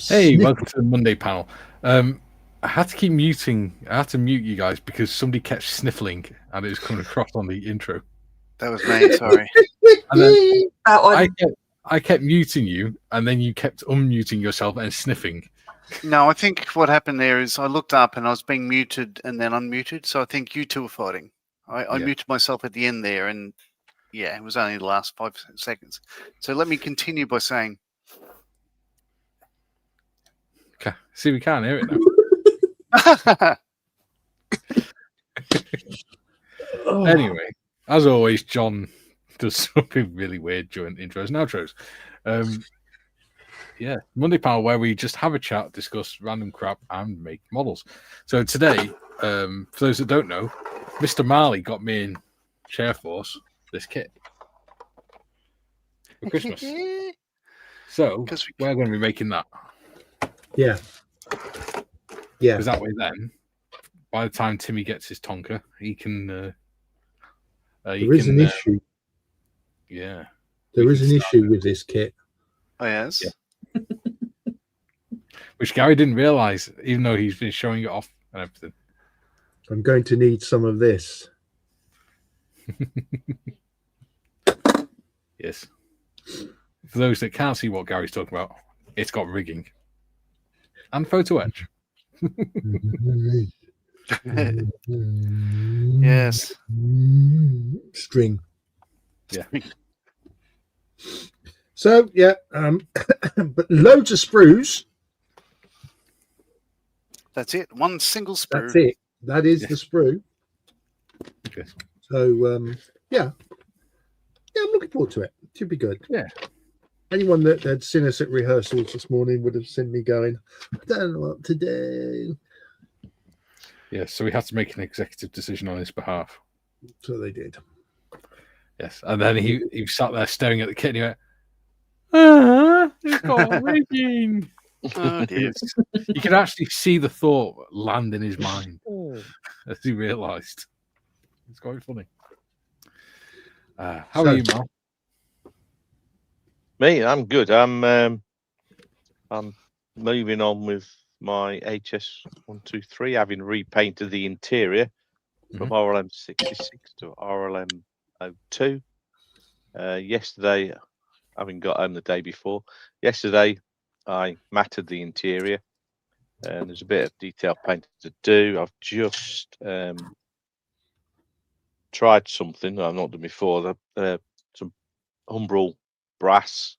Hey, welcome to the Monday panel. I had to mute you guys because somebody kept sniffling and it was coming across on the intro. That was me, sorry. And then That one. I kept muting you, and then you kept unmuting yourself and sniffing. No, I think what happened there is I looked up and I was being muted and then unmuted, so I think you two were fighting. I muted myself at the end there, and yeah, it was only the last 5 seconds. So let me continue by saying... Okay. See, we can't hear it now. Anyway, as always, John does something really weird during intros and outros. Yeah, Monday panel where we just have a chat, discuss random crap, and make models. So today, for those that don't know, Mr. Marley got me in Chairforce this kit for Christmas. So we're going to be making that. Yeah. Because that way, then, by the time Timmy gets his Tonka, he can. There is an issue. Yeah. There is an issue with this kit. Oh, yes? Yeah. Which Gary didn't realise, even though he's been showing it off and everything. I'm going to need some of this. Yes. For those that can't see what Gary's talking about, it's got rigging. And photo etch. Yes. String. Yeah. So, yeah, but loads of sprues. That's it. One single sprue. That's it. That is the sprue. Okay. So, yeah, I'm looking forward to it. It should be good. Yeah. Anyone that had seen us at rehearsals this morning would have seen me going, I don't know what to do. Yeah, so we had to make an executive decision on his behalf. So they did. Yes, and then he sat there staring at the kit and he went, it's got rigging. Oh, dear. You can actually see the thought land in his mind as he realised. It's quite funny. How are you, Mal? Me, I'm good. I'm moving on with my HS123, having repainted the interior from RLM 66 to RLM 02. Yesterday, having got home the day before, I matted the interior, and there's a bit of detail painting to do. I've just tried something I've not done before, some umbral brass,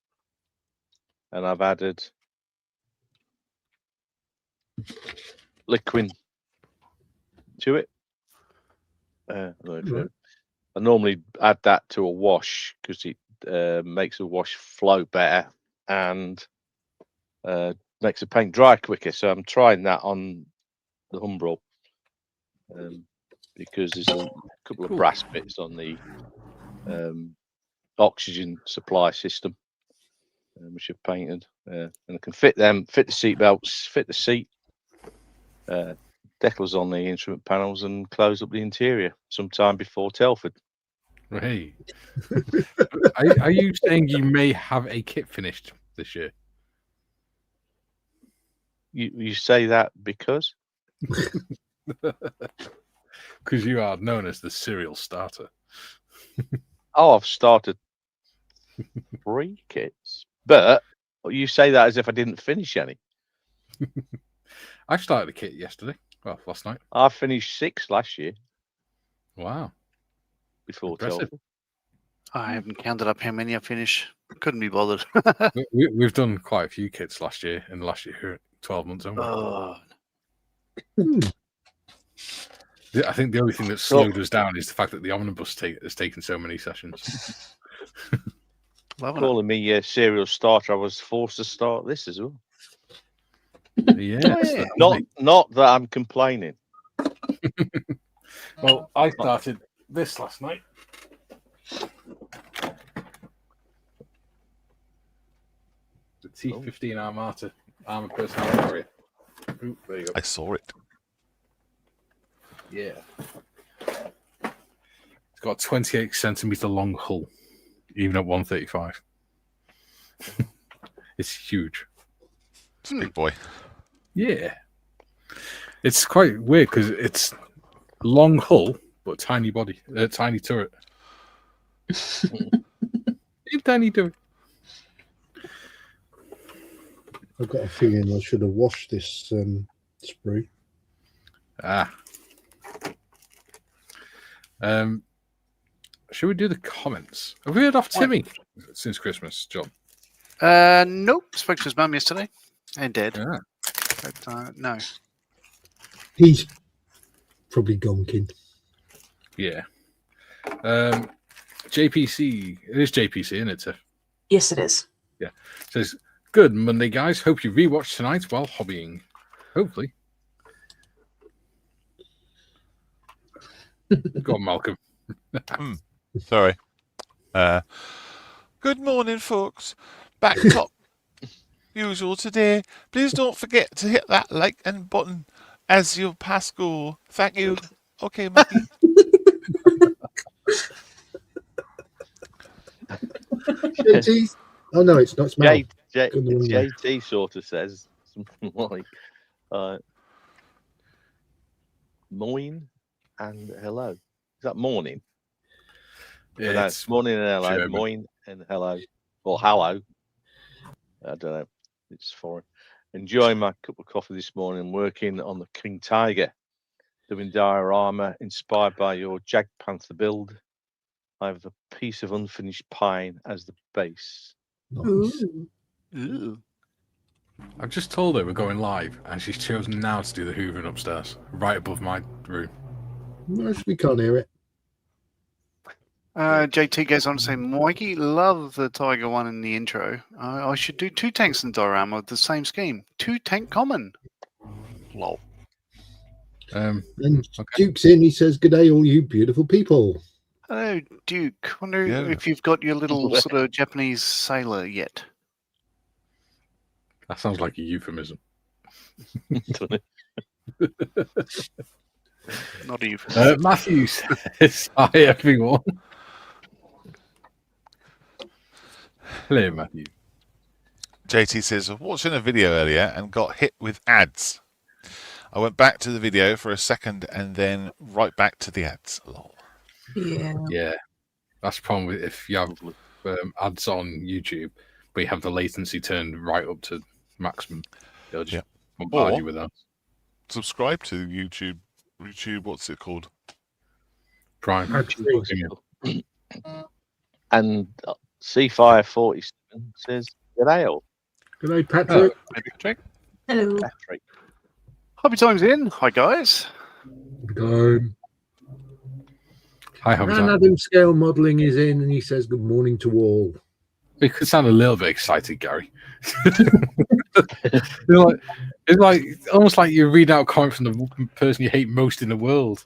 and I've added liquid to it. I normally add that to a wash because it makes the wash flow better and makes the paint dry quicker. So I'm trying that on the umbral because there's a couple of brass bits on the oxygen supply system which I've painted, and I can fit the seat belts, fit the seat decals on the instrument panels, and close up the interior sometime before Telford. Right. Are you saying you may have a kit finished this year? You say that because? Because you are known as the serial starter. Oh, I've started 3 kits, but you say that as if I didn't finish any. I started the kit yesterday. Well, last night. I finished 6 last year. Wow. Before Impressive. Telford. I haven't counted up how many I finished. Couldn't be bothered. We've done quite a few kits last year, and last year 12 months. Oh. I think the only thing that slowed us down is the fact that the omnibus has taken so many sessions. Calling me a serial starter, I was forced to start this as well. Yes. Not that I'm complaining. Well, I started this last night. The T15 Armata armored personnel carrier. Ooh, there you go. I saw it. Yeah. It's got a 28 centimeter long hull, even at 135. It's huge. It's a big boy. Yeah. It's quite weird because it's long hull but tiny body, tiny turret. Tiny turret. I've got a feeling I should have washed this sprue. Should we do the comments? Have we heard off Timmy since Christmas, John? Nope. Spoke to his mum yesterday and dad. Yeah. But, no. He's probably gonking. Yeah. JPC. It is JPC, isn't it, Tiff? Yes, it is. Yeah. Says, good Monday, guys. Hope you rewatch tonight while hobbying. Hopefully. Go on, Malcolm. Sorry. Good morning, folks. Back top usual today. Please don't forget to hit that like and button as you pass school. Thank you. Okay, Mikey. JT? Oh no, it's not. It's Mel. JT Good morning. JT sort of says something like morning and hello. Is that morning? Yeah, No, it's morning and hello. German. Morning and hello. Or hello. I don't know. It's foreign. Enjoying my cup of coffee this morning, working on the King Tiger, doing diorama inspired by your Jag Panther build. I have a piece of unfinished pine as the base. Nice. Ooh. I've just told her we're going live, and she's chosen now to do the hoovering upstairs, right above my room. No, we can't hear it. JT goes on to say, Mikey, love the Tiger one in the intro. I should do 2 tanks in diorama with the same scheme. 2 tank common. Lol. And Okay. Duke's in. He says, "Good day, all you beautiful people." Hello, Duke. Wonder Yeah. if you've got your little sort of Japanese sailor yet. That sounds like a euphemism. Not even. Matthew says, hi, everyone. Hello, Matthew. JT says, I was watching a video earlier and got hit with ads. I went back to the video for a second and then right back to the ads. Lol. Yeah. Yeah, that's the problem with if you have ads on YouTube, but you have the latency turned right up to maximum. They'll just bombard you with that. Subscribe to YouTube, what's it called? Prime. And C547 says, G'day all. Good day, Patrick. Hello. Patrick. Hobby Time's in. Hi, guys. Good. Hi, Hobby And Time. Adam Scale Modelling is in, and he says, "Good morning to all." It could sound a little bit excited, Gary. It's like almost like you read out a comment from the person you hate most in the world,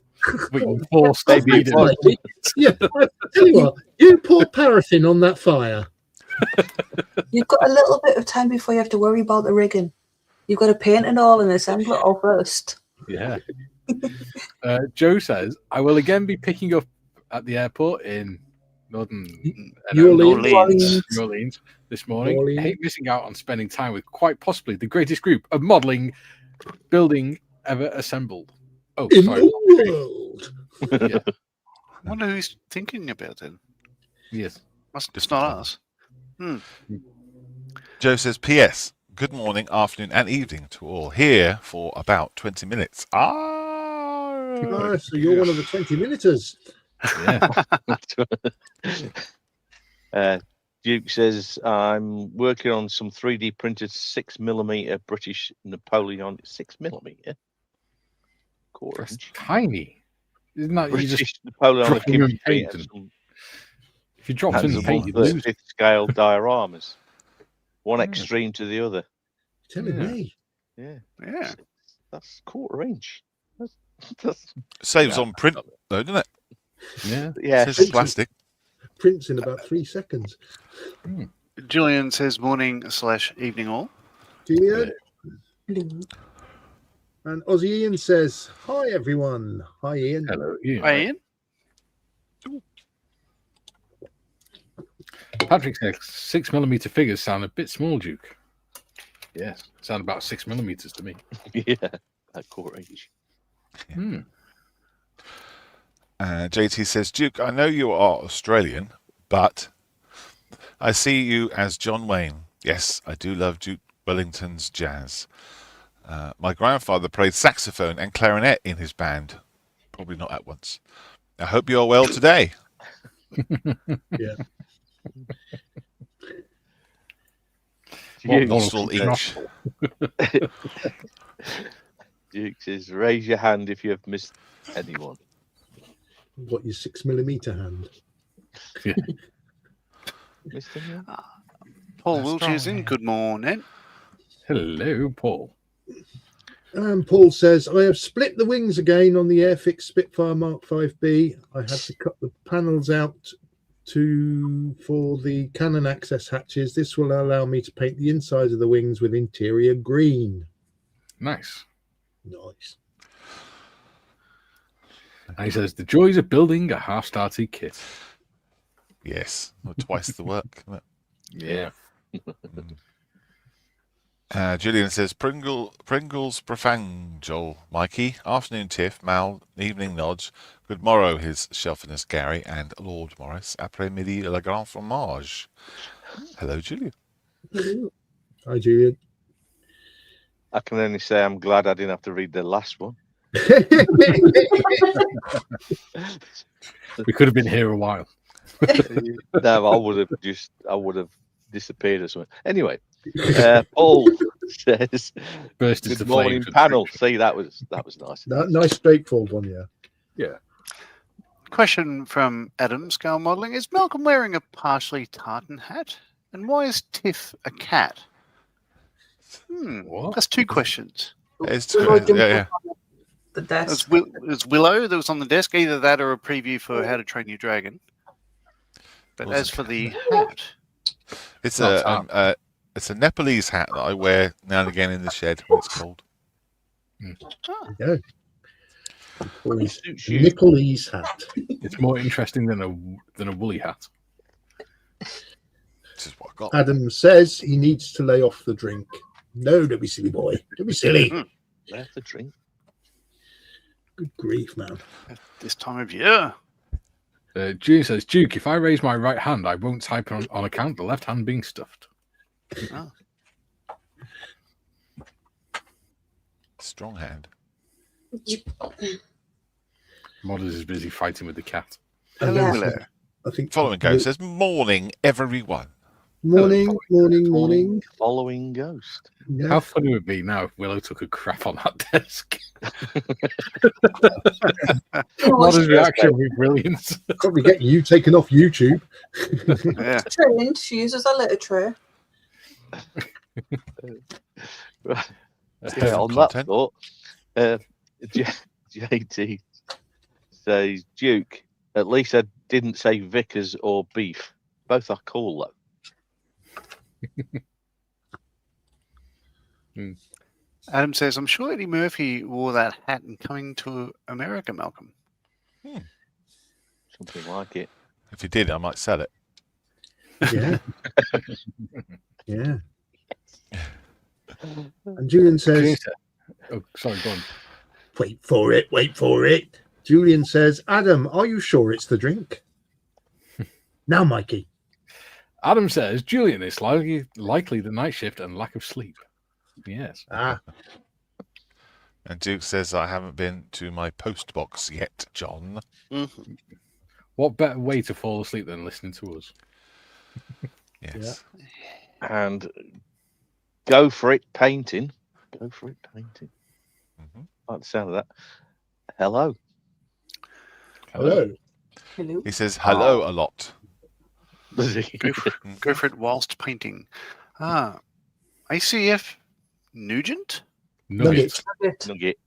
but you forced to read it. Yeah, I tell you what, you pour paraffin on that fire. You've got a little bit of time before you have to worry about the rigging. You've got to paint it all and assemble it all first. Yeah. Joe says, I will again be picking up at the airport in New Orleans this morning. Orleans. Hate missing out on spending time with quite possibly the greatest group of modelling building ever assembled. Oh, In sorry. the world. Yeah. I wonder who's thinking about it. Yes. It's not us. Joe says, P.S. Good morning, afternoon, and evening to all. Here for about 20 minutes. Ah, so you're one of the 20-minuters. Yeah. Duke says, I'm working on some 3D printed 6mm British Napoleon 6mm. Quarter That's inch. tiny. Isn't that you British just Napoleon drop them in infantry paint and and- some if you dropped in the paint, you'd hands lose. 5th scale dioramas. One extreme to the other. Telling me. Yeah. Yeah. That's quarter inch. That's Saves on print, though, doesn't it? Yeah. yeah. Saves on plastic. Prints in about 3 seconds. Julian says morning/evening all. Julian. Hello. And Aussie Ian says, "Hi everyone." Hi Ian. Hello, Ian. Hi, Ian. Patrick says 6mm figures sound a bit small, Duke. Yes, sound about 6 millimeters to me. Yeah, at quarter inch. Hmm. JT says, Duke, I know you are Australian, but I see you as John Wayne. Yes, I do love Duke Wellington's jazz. My grandfather played saxophone and clarinet in his band. Probably not at once. I hope you're well today. Yeah. What Duke, nostril nostril each. Duke says, raise your hand if you have missed anyone. What, your 6 millimeter hand? Missed anyone? Paul That's Wiltshire's strong, in. yeah. Good morning. Hello, Paul. Paul says, I have split the wings again on the Airfix Spitfire Mark 5B. I had to cut the panels out for the cannon access hatches. This will allow me to paint the inside of the wings with interior green. Nice. Nice. And he says, the joys of building a half-started kit. Yes, or twice the work. Isn't it? Yeah. Julian says, Pringles Profangel, Mikey, afternoon Tiff, Mal, evening Nodge, good morrow, his shelfiness Gary, and Lord Morris, après-midi le grand fromage. Hello, Julian. Hi, Julian. I can only say I'm glad I didn't have to read the last one. We could have been here a while. No, I would have disappeared or something. Anyway, Paul says, Burst into good morning, flames with panel. friction. See, that was nice. Nice, straightforward one, yeah. Yeah. Question from Adam, Scale Modelling. Is Malcolm wearing a partially tartan hat? And why is Tiff a cat? What? That's two questions. It's Willow yeah, jumped yeah. up on the desk. There's Willow that was on the desk. Either that or a preview for How to Train Your Dragon. But Was as a for the hat, It's Not it's a Nepalese hat that I wear now and again in the shed when it's cold. Yeah. Suits you. Nicholas hat. It's more interesting than a woolly hat. This is what I got. Adam says he needs to lay off the drink. No, don't be silly, boy. Don't be silly. Where's the drink? Good grief, man. at this time of year, June says, Duke, if I raise my right hand, I won't type on account the left hand being stuffed. Strong hand. Modders is busy fighting with the cat. hello, Yeah. Willow. I think Following Ghost says, morning, everyone. morning, morning. Following Ghost. Yeah. How funny would it be now if Willow took a crap on that desk? Modders' reaction would be brilliant. Probably get you taken off YouTube. Yeah. Trained. She uses a litter tray. Right. Different On content. that thought, JT says, Duke, at least I didn't say Vickers or beef. Both are cool, though. Adam says, I'm sure Eddie Murphy wore that hat in Coming to America, Malcolm. Something like it. If you did, I might sell it. Yeah. Yeah. And Julian says, Oh, sorry, go on. wait for it, wait for it. Julian says, Adam, are you sure it's the drink? Now, Mikey. Adam says, Julian, it's likely the night shift and lack of sleep. Yes. Ah, And Duke says, I haven't been to my post box yet, John. What better way to fall asleep than listening to us? Yes. And go for it, painting. Go for it, painting. Like the sound of that. Hello. hello. Hello. He says, hello a lot. Go for it whilst painting. ACF Nugent? Nugget. Nugget. Nugget.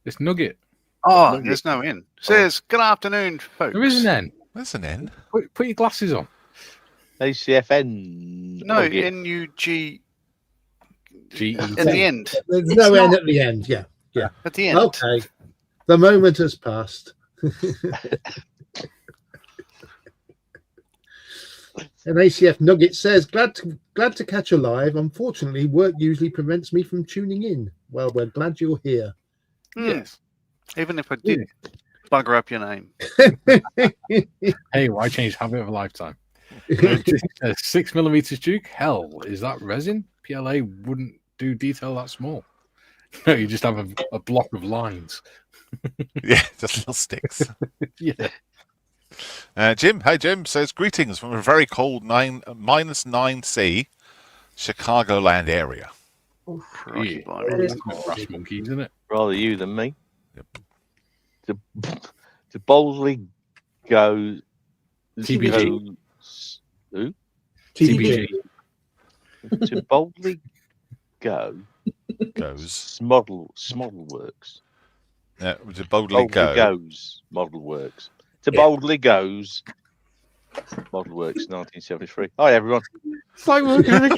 It's Nugget. Oh, Nugget. there's no N. Says, good afternoon, folks. There is an N. There's an N. Put your glasses on. ACFN. No, Nugget. N-U-G G-E-T. at the end. There's It's no N not- at the end. Yeah. At the end. Okay. The moment has passed. And ACF Nugget says, glad to catch a live. Unfortunately, work usually prevents me from tuning in. Well, we're glad you're here. Yes. Even if I did bugger up your name. Hey, why change habit of a lifetime? 6mm Duke. Hell, is that resin? PLA wouldn't do detail that small. No, you just have a block of lines. Yeah, just little sticks. Yeah. Jim, hi Jim, says greetings from a very cold -9C Chicagoland area. Crikey, Yeah. blimey. It is That's my brass monkey, isn't it? Rather you than me. Yep. To boldly go. TBG. Who? TBG. To boldly go. Goes. Model works. Yeah, to boldly Boldly go. goes. Model works. To Yeah. boldly goes. Model works. 1973. Hi everyone. It's like working in a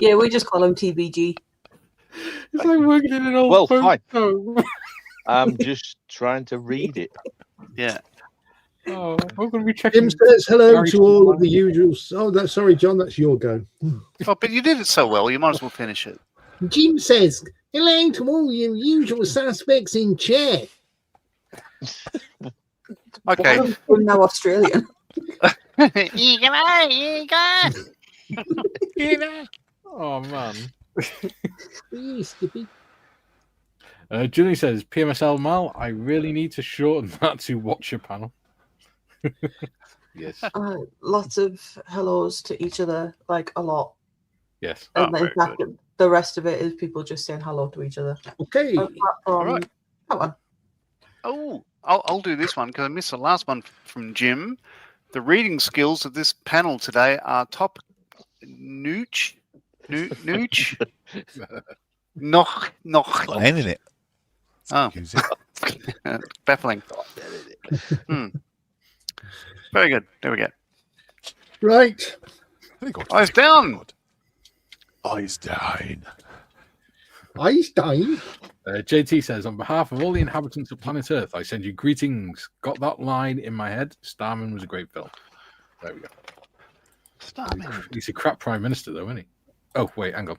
Yeah, we just call him TBG. It's like working in an old Well, photo. I'm just trying to read it. Yeah. Oh, we're going to be checking. Jim says hello Gary to all of Smith. the usual. Oh, sorry, John, that's your go. Oh, but you did it so well, you might as well finish it. Jim says hello to all your usual suspects in chat. Okay. I'm now Australian. Oh, man. Yes, Skippy. Julie says, PMSL Mal, I really need to shorten that to watch your panel. Yes. Lots of hellos to each other, like a lot. Yes. And Oh, then very in fact, the rest of it is people just saying hello to each other. Okay. Apart from All right. that one. Oh, I'll do this one because I missed the last one from Jim. The reading skills of this panel today are top nooch, noch. Ending it. Oh, Excuse it. baffling. Very good. There we go. Right. Eyes down. Eyes down. Einstein. JT says, on behalf of all the inhabitants of planet Earth, I send you greetings. Got that line in my head. Starman was a great film. There we go. Starman. He's a crap prime minister, though, isn't he? Oh, wait, hang on.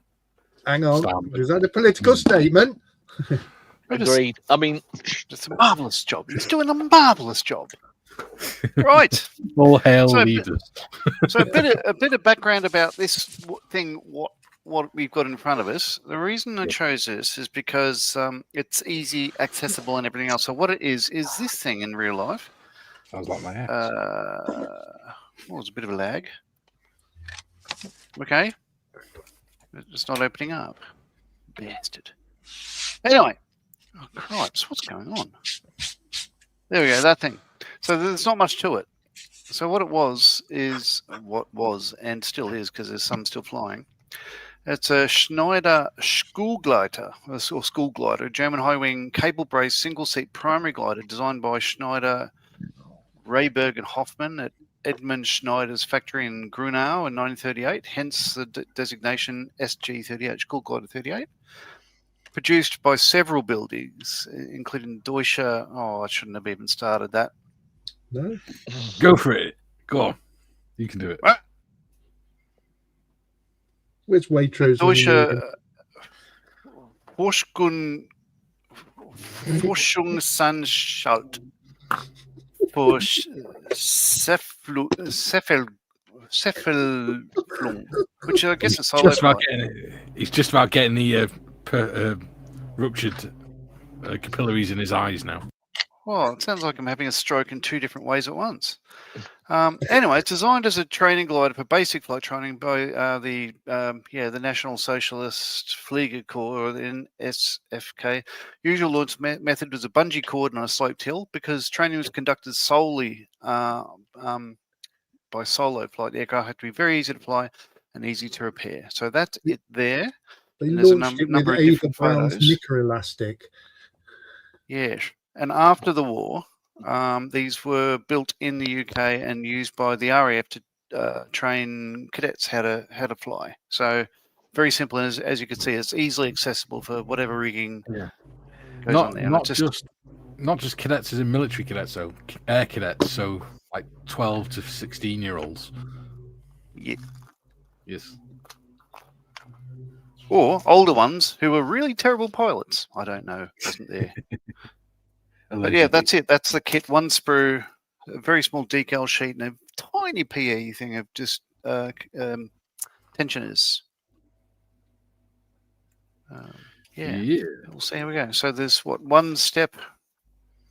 Hang on. Starman. Is that a political statement? Agreed. I mean, It's a marvelous job. He's doing a marvelous job. Right. All hail So- leaders. So a bit of background about this thing. What we've got in front of us. The reason I chose this is because it's easy, accessible, and everything else. So what it is this thing in real life. Sounds like my ass. Well, it's a bit of a lag. Okay. It's not opening up. Bastard. Anyway. Oh, cripes. What's going on? There we go. That thing. So there's not much to it. So what it was is what was and still is because there's some still flying. It's a Schneider Schulgleiter or school glider, German high wing cable brace single seat primary glider designed by Schneider, Rayberg and Hoffman at Edmund Schneider's factory in Grunau in 1938. Hence the designation SG38, Schulglider 38. Produced by several buildings, including Deutsche. Oh, I shouldn't have even started that. No. Go for it. Go on. You can do it. Which Waitrose? Deutsche Forschungsanstalt für Cephalung, which I guess is Just about he's just about getting the ruptured capillaries in his eyes now. Well, it sounds like I'm having a stroke in two different ways at once. Anyway, it's designed as a training glider for basic flight training by the National Socialist Flieger Corps, or the NSFK. Usual launch method was a bungee cord on a sloped hill because training was conducted solely by solo flight. The aircraft had to be very easy to fly and easy to repair. So that's it there. They And there's a launched it number with of Ava different Brown's photos. knicker elastic. Yes. And after the war, these were built in the UK and used by the RAF to train cadets how to fly. So very simple. As you can see, it's easily accessible for whatever rigging goes on there. Not just cadets as in military cadets, so air cadets. So like 12 to 16-year-olds. Yeah. Yes. Or older ones who were really terrible pilots. I don't know. Wasn't there. But yeah, that's it. That's the kit. One sprue, a very small decal sheet, and a tiny PE thing of just tensioners. Yeah, we'll see how we go. So there's one step.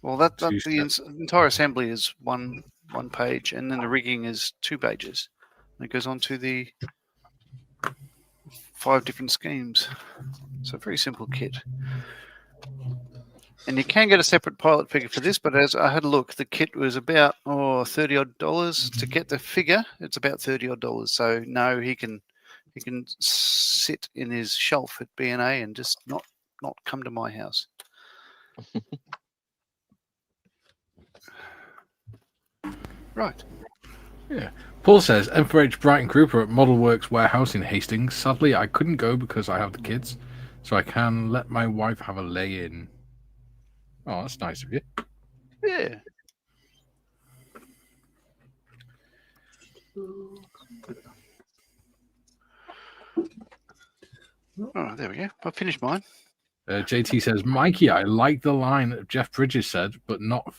Well, the entire assembly is one page, and then the rigging is 2 pages. And it goes on to the 5 different schemes. So a very simple kit. And you can get a separate pilot figure for this, but as I had a look, the kit was about $30 to get the figure. It's about $30. So no, he can sit in his shelf at B&A and just not come to my house. Right. Yeah. Paul says, M4H Brighton Group are at Model Works warehouse in Hastings. Sadly, I couldn't go because I have the kids, so I can let my wife have a lay-in. Oh, that's nice of you. Yeah. Oh, there we go. I finished mine. JT says, Mikey, I like the line that Jeff Bridges said, but not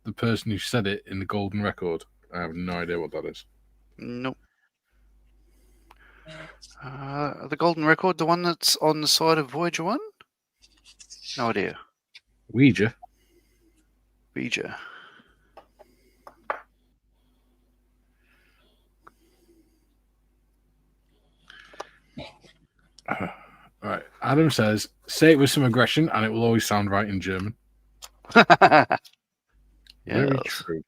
the person who said it in the Golden Record. I have no idea what that is. Nope. The Golden Record, the one that's on the side of Voyager 1? No idea. Ouija. All right. Adam says, say it with some aggression and it will always sound right in German. Very true.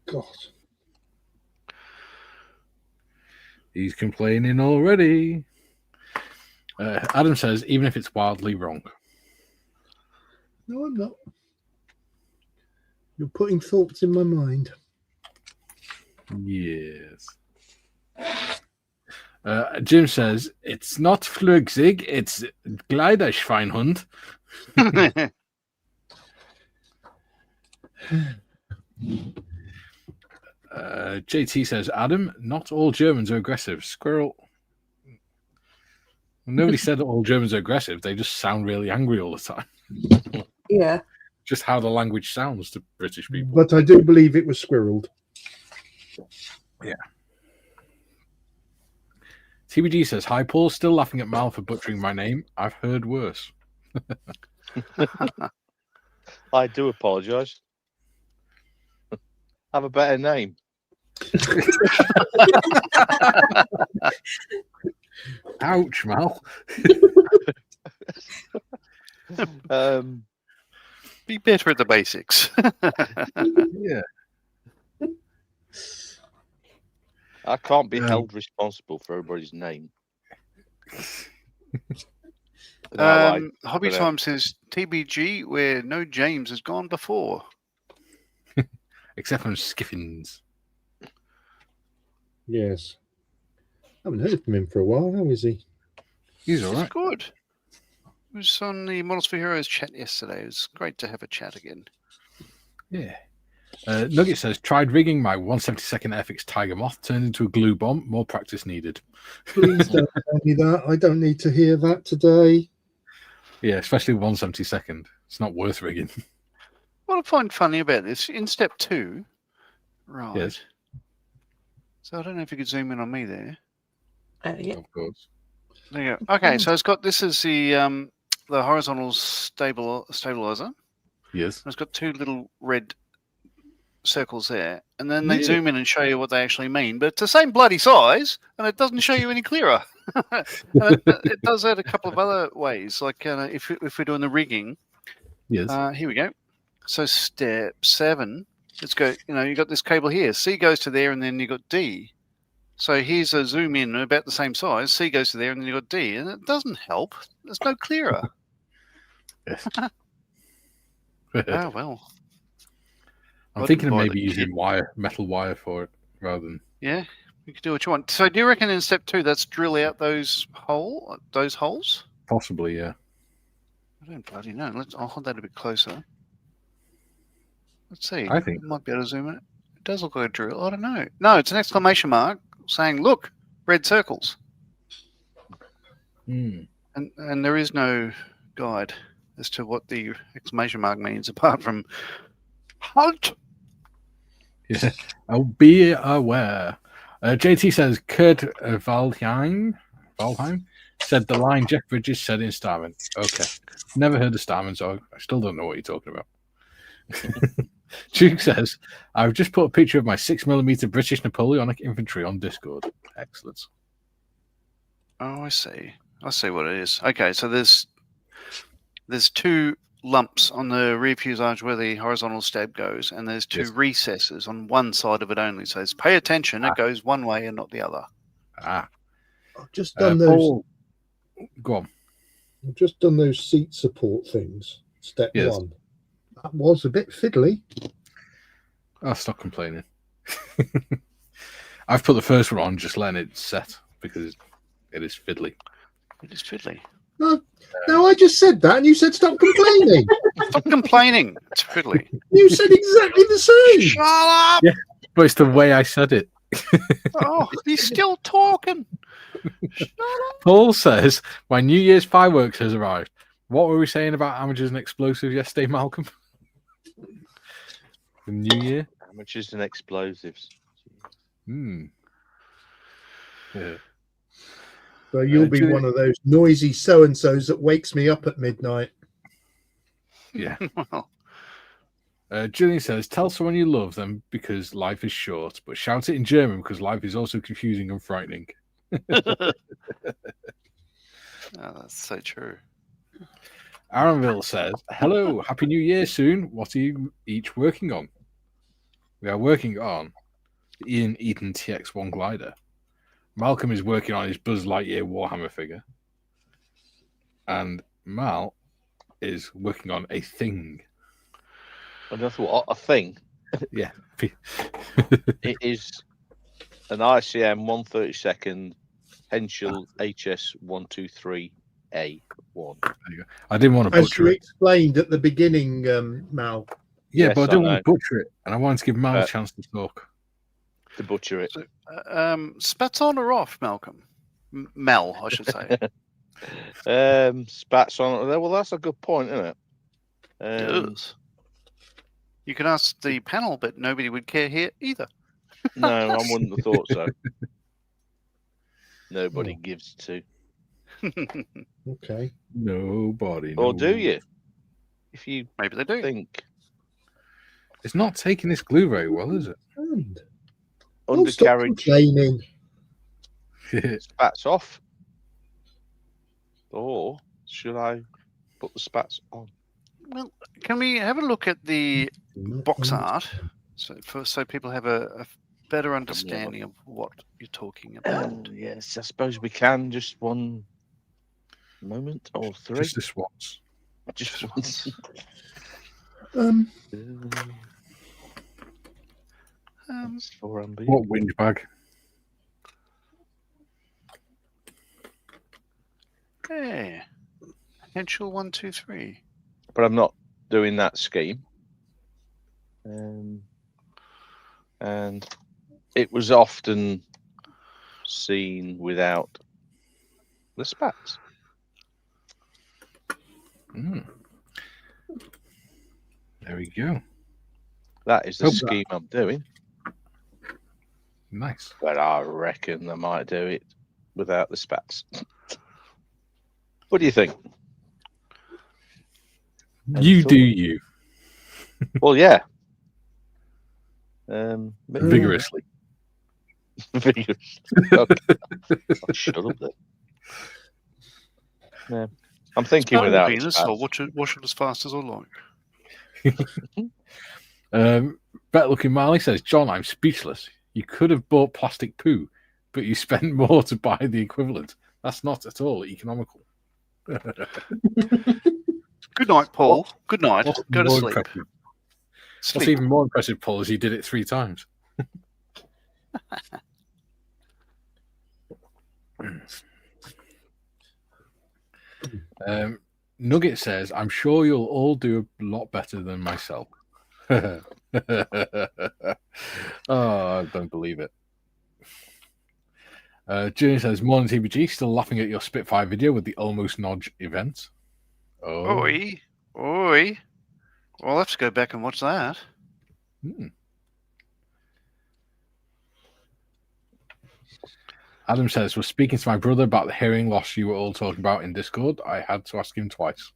God. He's complaining already. Adam says, even if it's wildly wrong. No, I'm not. You're putting thoughts in my mind. Yes. Jim says, it's not Flugzeug, it's Gliderschweinhund. JT says, Adam, not all Germans are aggressive. Squirrel. Nobody said that all Germans are aggressive. They just sound really angry all the time. Yeah. Just how the language sounds to British people. But I do believe it was squirreled. Yeah. TBG says, hi, Paul. Still laughing at Mal for butchering my name. I've heard worse. I do apologise. Have a better name. Ouch, Mal. Be better at the basics. Yeah. I can't be held responsible for everybody's name. Hobby Time says TBG where no James has gone before. Except from Skiffins. Yes. I haven't heard from him for a while. How is he? He's all right. He's good. He was on the Models for Heroes chat yesterday. It was great to have a chat again. Yeah. Nugget says, tried rigging my 172nd FX Tiger Moth, turned into a glue bomb. More practice needed. Please don't tell me that. I don't need to hear that today. Yeah, especially 172nd. It's not worth rigging. What I find funny about this, in step 2, right. Yes. So I don't know if you could zoom in on me there. Yeah. Of course. There you go. Okay, so it's got, this is the horizontal stabilizer. Yes. It's got 2 little red circles there, and then they zoom in and show you what they actually mean. But it's the same bloody size, and it doesn't show you any clearer. It does that a couple of other ways, like if we're doing the rigging. Yes. Here we go. So step 7, let's go. You got this cable here. C goes to there, and then you got D. So here's a zoom in about the same size. C goes to there, and then you got D, and it doesn't help. It's no clearer. Yes. Oh well. I'm thinking of maybe using metal wire for it rather than. Yeah, you can do what you want. So, do you reckon in step 2 that's drill out those holes? Possibly, yeah. I don't bloody know. I'll hold that a bit closer. Let's see. I think I might be able to zoom in. It does look like a drill. I don't know. No, it's an exclamation mark saying, "Look, red circles." Hmm. And there is no guide as to what the exclamation mark means apart from halt. Yeah. Oh, be aware. JT says Kurt Valheim said the line Jeff Bridges said in Starman. Okay. Never heard of Starman, so I still don't know what you're talking about. Duke says, I've just put a picture of my 6mm British Napoleonic infantry on Discord. Excellent. Oh, I see. I see what it is. Okay, so there's two lumps on the rear fuselage where the horizontal stab goes, and there's two Yes. recesses on one side of it only. So it's pay attention, it goes one way and not the other. Ah. I've just done those. Paul, go on. I've just done those seat support things. Step Yes. 1. That was a bit fiddly. I'll stop complaining. I've put the first one on, just letting it set because it is fiddly. It is fiddly. No, I just said that, and you said stop complaining. Stop complaining. It's fiddly. You said exactly the same. Shut up! Yeah. But it's the way I said it. Oh, he's still talking. Shut up! Paul says, my New Year's fireworks has arrived. What were we saying about amateurs and explosives yesterday, Malcolm? The New Year? Amateurs and explosives. Hmm. Yeah. So you'll be Julie- one of those noisy so-and-sos that wakes me up at midnight. Yeah. Well, Julian says, tell someone you love them because life is short, but shout it in German because life is also confusing and frightening. oh, that's so true. Aaronville says, hello, Happy New Year soon. What are you each working on? We are working on the Ian Eaton TX1 glider. Malcolm is working on his Buzz Lightyear Warhammer figure. And Mal is working on a thing. And I thought, a thing. Yeah. It is an ICM 132nd Henschel HS 123A1. I didn't want to As butcher you it. explained at the beginning, Mal. Yeah, Yes, but I I didn't want know. to butcher it. And I wanted to give Mal a chance to talk. To butcher it. Spats on or off, Malcolm? Mel, I should say. Spats on. Well, that's a good point, isn't it? Yes. You can ask the panel, but nobody would care here either. No, I wouldn't have thought so. Nobody gives to. Okay. Nobody Or knows. do you? If you Maybe they do. think It's not taking this glue very well, is And stop undercarriage complaining. it? spats off, or should I put the spats on? Well, can we have a look at the Not box on- art so people have a better understanding of what you're talking about? Yes, I suppose we can. Just one moment or three. Just this once. Just once. That's 4 MB. What whinge bag? Yeah. Henschel 123. But I'm not doing that scheme. And it was often seen without the spats. Mm. There we go. That is the Hope scheme I'm doing. Nice. But I reckon I might do it without the spats. What do you think? You do you. Well, yeah. Vigorously. Vigorous. Okay. Oh, shut up then. Yeah. I'm thinking Spell without penis, spats. or wash it as fast as I like. Bet looking Marley says, John, I'm speechless. You could have bought plastic poo, but you spent more to buy the equivalent. That's not at all economical. Good night, Paul. Good night. What's Go to more sleep. impressive? What's Sleep. even more impressive, Paul, is he did it 3 times. Nugget says, I'm sure you'll all do a lot better than myself. Oh, I don't believe it. Junior says, morning TBG, still laughing at your Spitfire video with the almost nodge event. Oh. Oi. Oi. Well, I'll have to go back and watch that. Adam says, was speaking to my brother about the hearing loss you were all talking about in Discord. I had to ask him twice.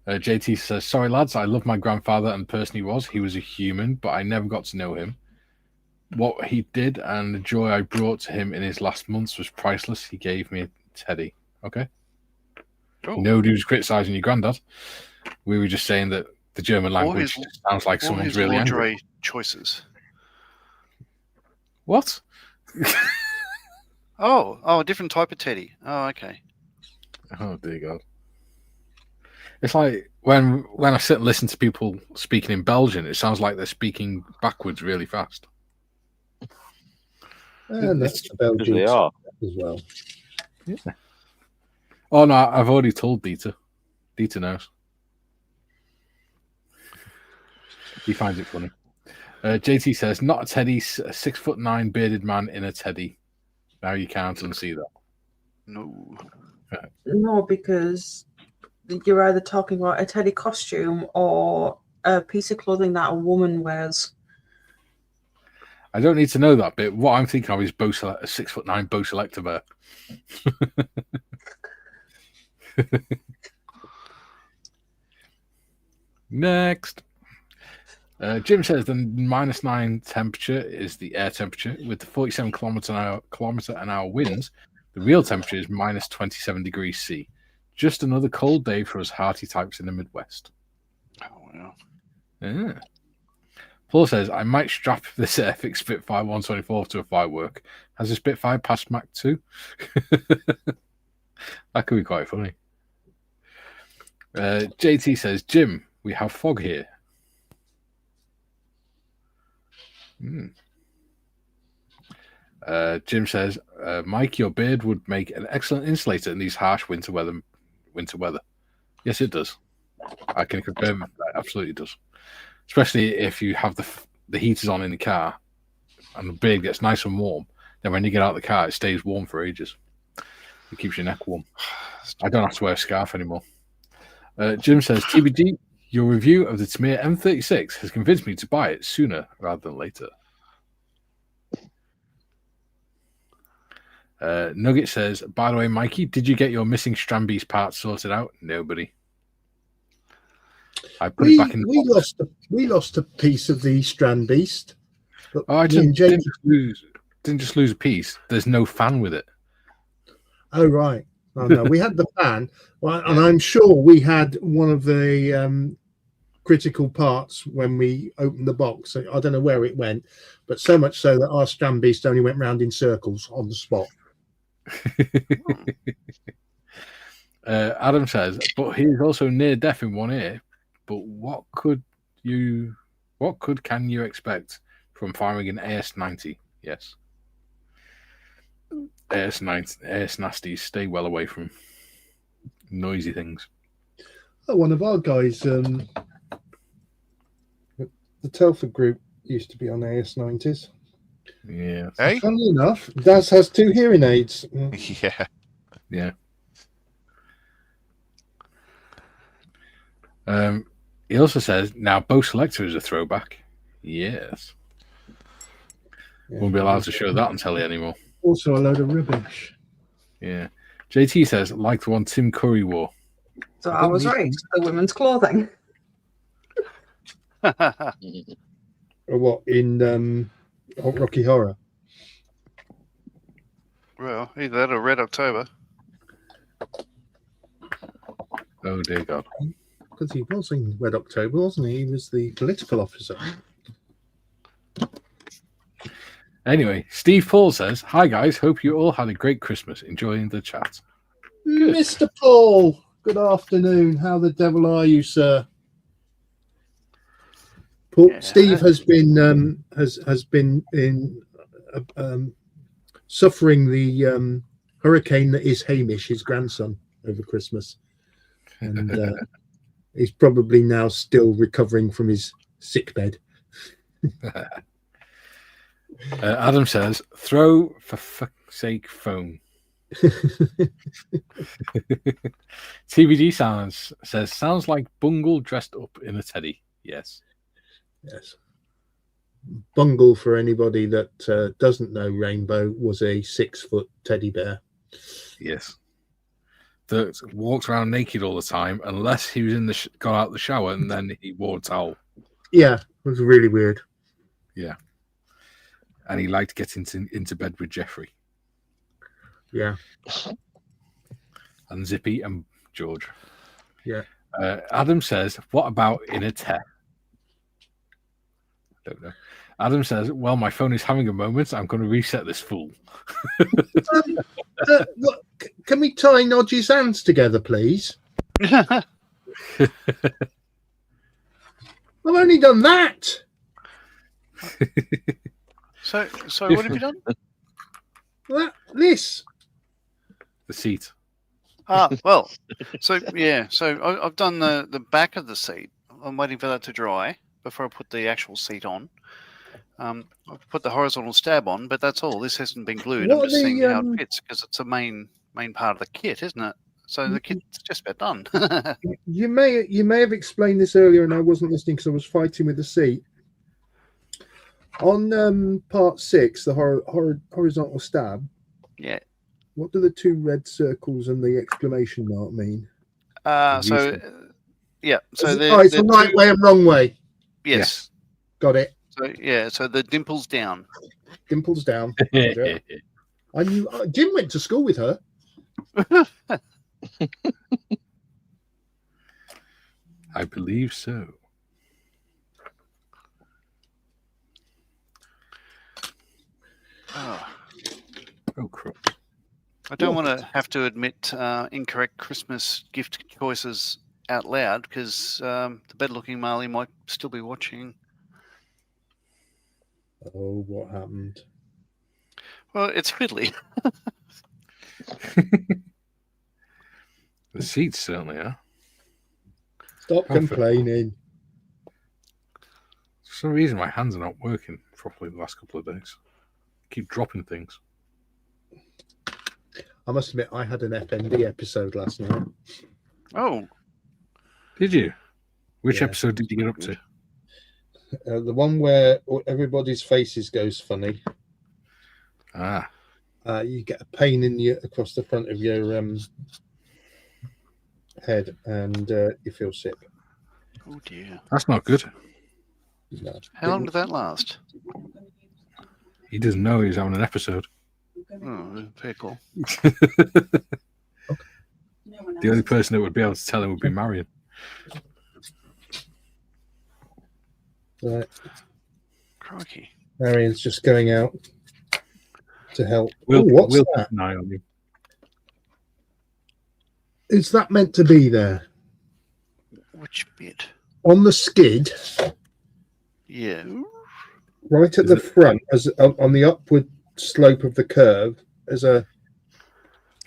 JT says, sorry lads, I love my grandfather and the person he was. He was a human, but I never got to know him. What he did and the joy I brought to him in his last months was priceless. He gave me a teddy. Okay. Oh. Nobody was criticizing your granddad. We were just saying that the German language sounds like someone's really angry. Choices. What? Oh, a different type of teddy. Oh, okay. Oh dear God. It's like when I sit and listen to people speaking in Belgian, it sounds like they're speaking backwards really fast. And that's the Belgian They are. as well. Yeah. Oh no, I've already told Dieter. Dieter knows. He finds it funny. JT says, not a teddy, a 6'9" bearded man in a teddy. Now you can't unsee that. No. No, because you're either talking about a teddy costume or a piece of clothing that a woman wears. I don't need to know that bit. What I'm thinking of is a 6'9" Bo Selector bear. Next. Jim says the -9 temperature is the air temperature. With the 47 kilometer an hour winds, the real temperature is -27 degrees C. Just another cold day for us hearty types in the Midwest. Oh, well. Yeah. Paul says, I might strap this Airfix Spitfire 124 to a firework. Has the Spitfire passed Mach 2? That could be quite funny. JT says, Jim, we have fog here. Jim says, Mike, your beard would make an excellent insulator in these harsh winter weather. Yes, it does. I can confirm that it absolutely does. Especially if you have the heaters on in the car and the beard gets nice and warm. Then when you get out of the car, it stays warm for ages. It keeps your neck warm. I don't have to wear a scarf anymore. Jim says, TBD, your review of the Tamir M36 has convinced me to buy it sooner rather than later. Nugget says, by the way, Mikey, did you get your missing Strambeast parts sorted out? Nobody. I put it back in. We lost a piece of the Strambeast. I didn't just lose a piece. There's no fan with it. Oh right. Oh no, we had the fan, well, and I'm sure we had one of the critical parts when we opened the box. So I don't know where it went, but so much so that our Strambeast only went round in circles on the spot. Adam says, but he's also near deaf in one ear. But what can you expect from firing an AS-90? Yes. AS-90, AS-nasties, stay well away from noisy things. Oh, one of our guys, the Telford group used to be on AS-90s. Yeah. Hey? Funnily enough, Daz has 2 hearing aids. Yeah. Yeah. He also says, now Bo Selector is a throwback. Yes. Yeah. Won't be allowed to show that on telly anymore. Also a load of rubbish. Yeah. JT says, like the one Tim Curry wore. So I was right. The women's clothing. Or what, in Rocky Horror? Well, either that or Red October. Oh, dear God. Because he was in Red October, wasn't he? He was the political officer. Anyway, Steve Paul says, hi, guys. Hope you all had a great Christmas. Enjoying the chat. Good. Mr. Paul, good afternoon. How the devil are you, sir? Paul, Yeah. Steve has been in suffering the hurricane that is Hamish, his grandson, over Christmas, and He's probably now still recovering from his sick bed. Adam says, "Throw for fuck's sake phone." TBD says, "Sounds like Bungle dressed up in a teddy." Yes. Yes. Bungle, for anybody that doesn't know, Rainbow was a 6-foot teddy bear. Yes. That walked around naked all the time, unless he was in got out the shower and then he wore a towel. Yeah, it was really weird. Yeah. And he liked getting into bed with Jeffrey. Yeah. And Zippy and George. Yeah. Adam says, "What about in a tech?" I don't know. Adam says, "Well, my phone is having a moment. I'm going to reset this fool." Look, can we tie Nodgy's hands together, please? I've only done that. So what have you done? This. The seat. Well, so I've done the back of the seat. I'm waiting for that to dry before I put the actual seat on. I've put the horizontal stab on, but that's all. This hasn't been glued. I'm just seeing how it fits because it's a main part of the kit, isn't it? So the kit's just about done. You may have explained this earlier, and I wasn't listening because I was fighting with the seat. On part 6, the horizontal stab. Yeah. What do the 2 red circles and the exclamation mark mean? So it's the right way and wrong way. Yes. Got it. So so the dimples down. Dimples down. I knew Jim went to school with her. I believe so. Oh, crap. I don't want to have to admit incorrect Christmas gift choices out loud because the better-looking Marley might still be watching. Oh, what happened? Well, it's fiddly. The seats certainly are. Stop complaining. For some reason, my hands are not working properly the last couple of days. I keep dropping things. I must admit, I had an FND episode last night. Oh. Did you? Which episode did you get up to? The one where everybody's faces goes funny. You get a pain across the front of your head, and you feel sick. Oh dear. That's not good. No. How long did that last? He doesn't know he's having an episode. Oh, very cool. The only person that would be able to tell him would be Marion. Right. Crikey. Marion's just going out to help. We'll what's keep that? an eye on you. Is that meant to be there? Which bit? On the skid? Yeah. Right at the front, as on the upward slope of the curve, as I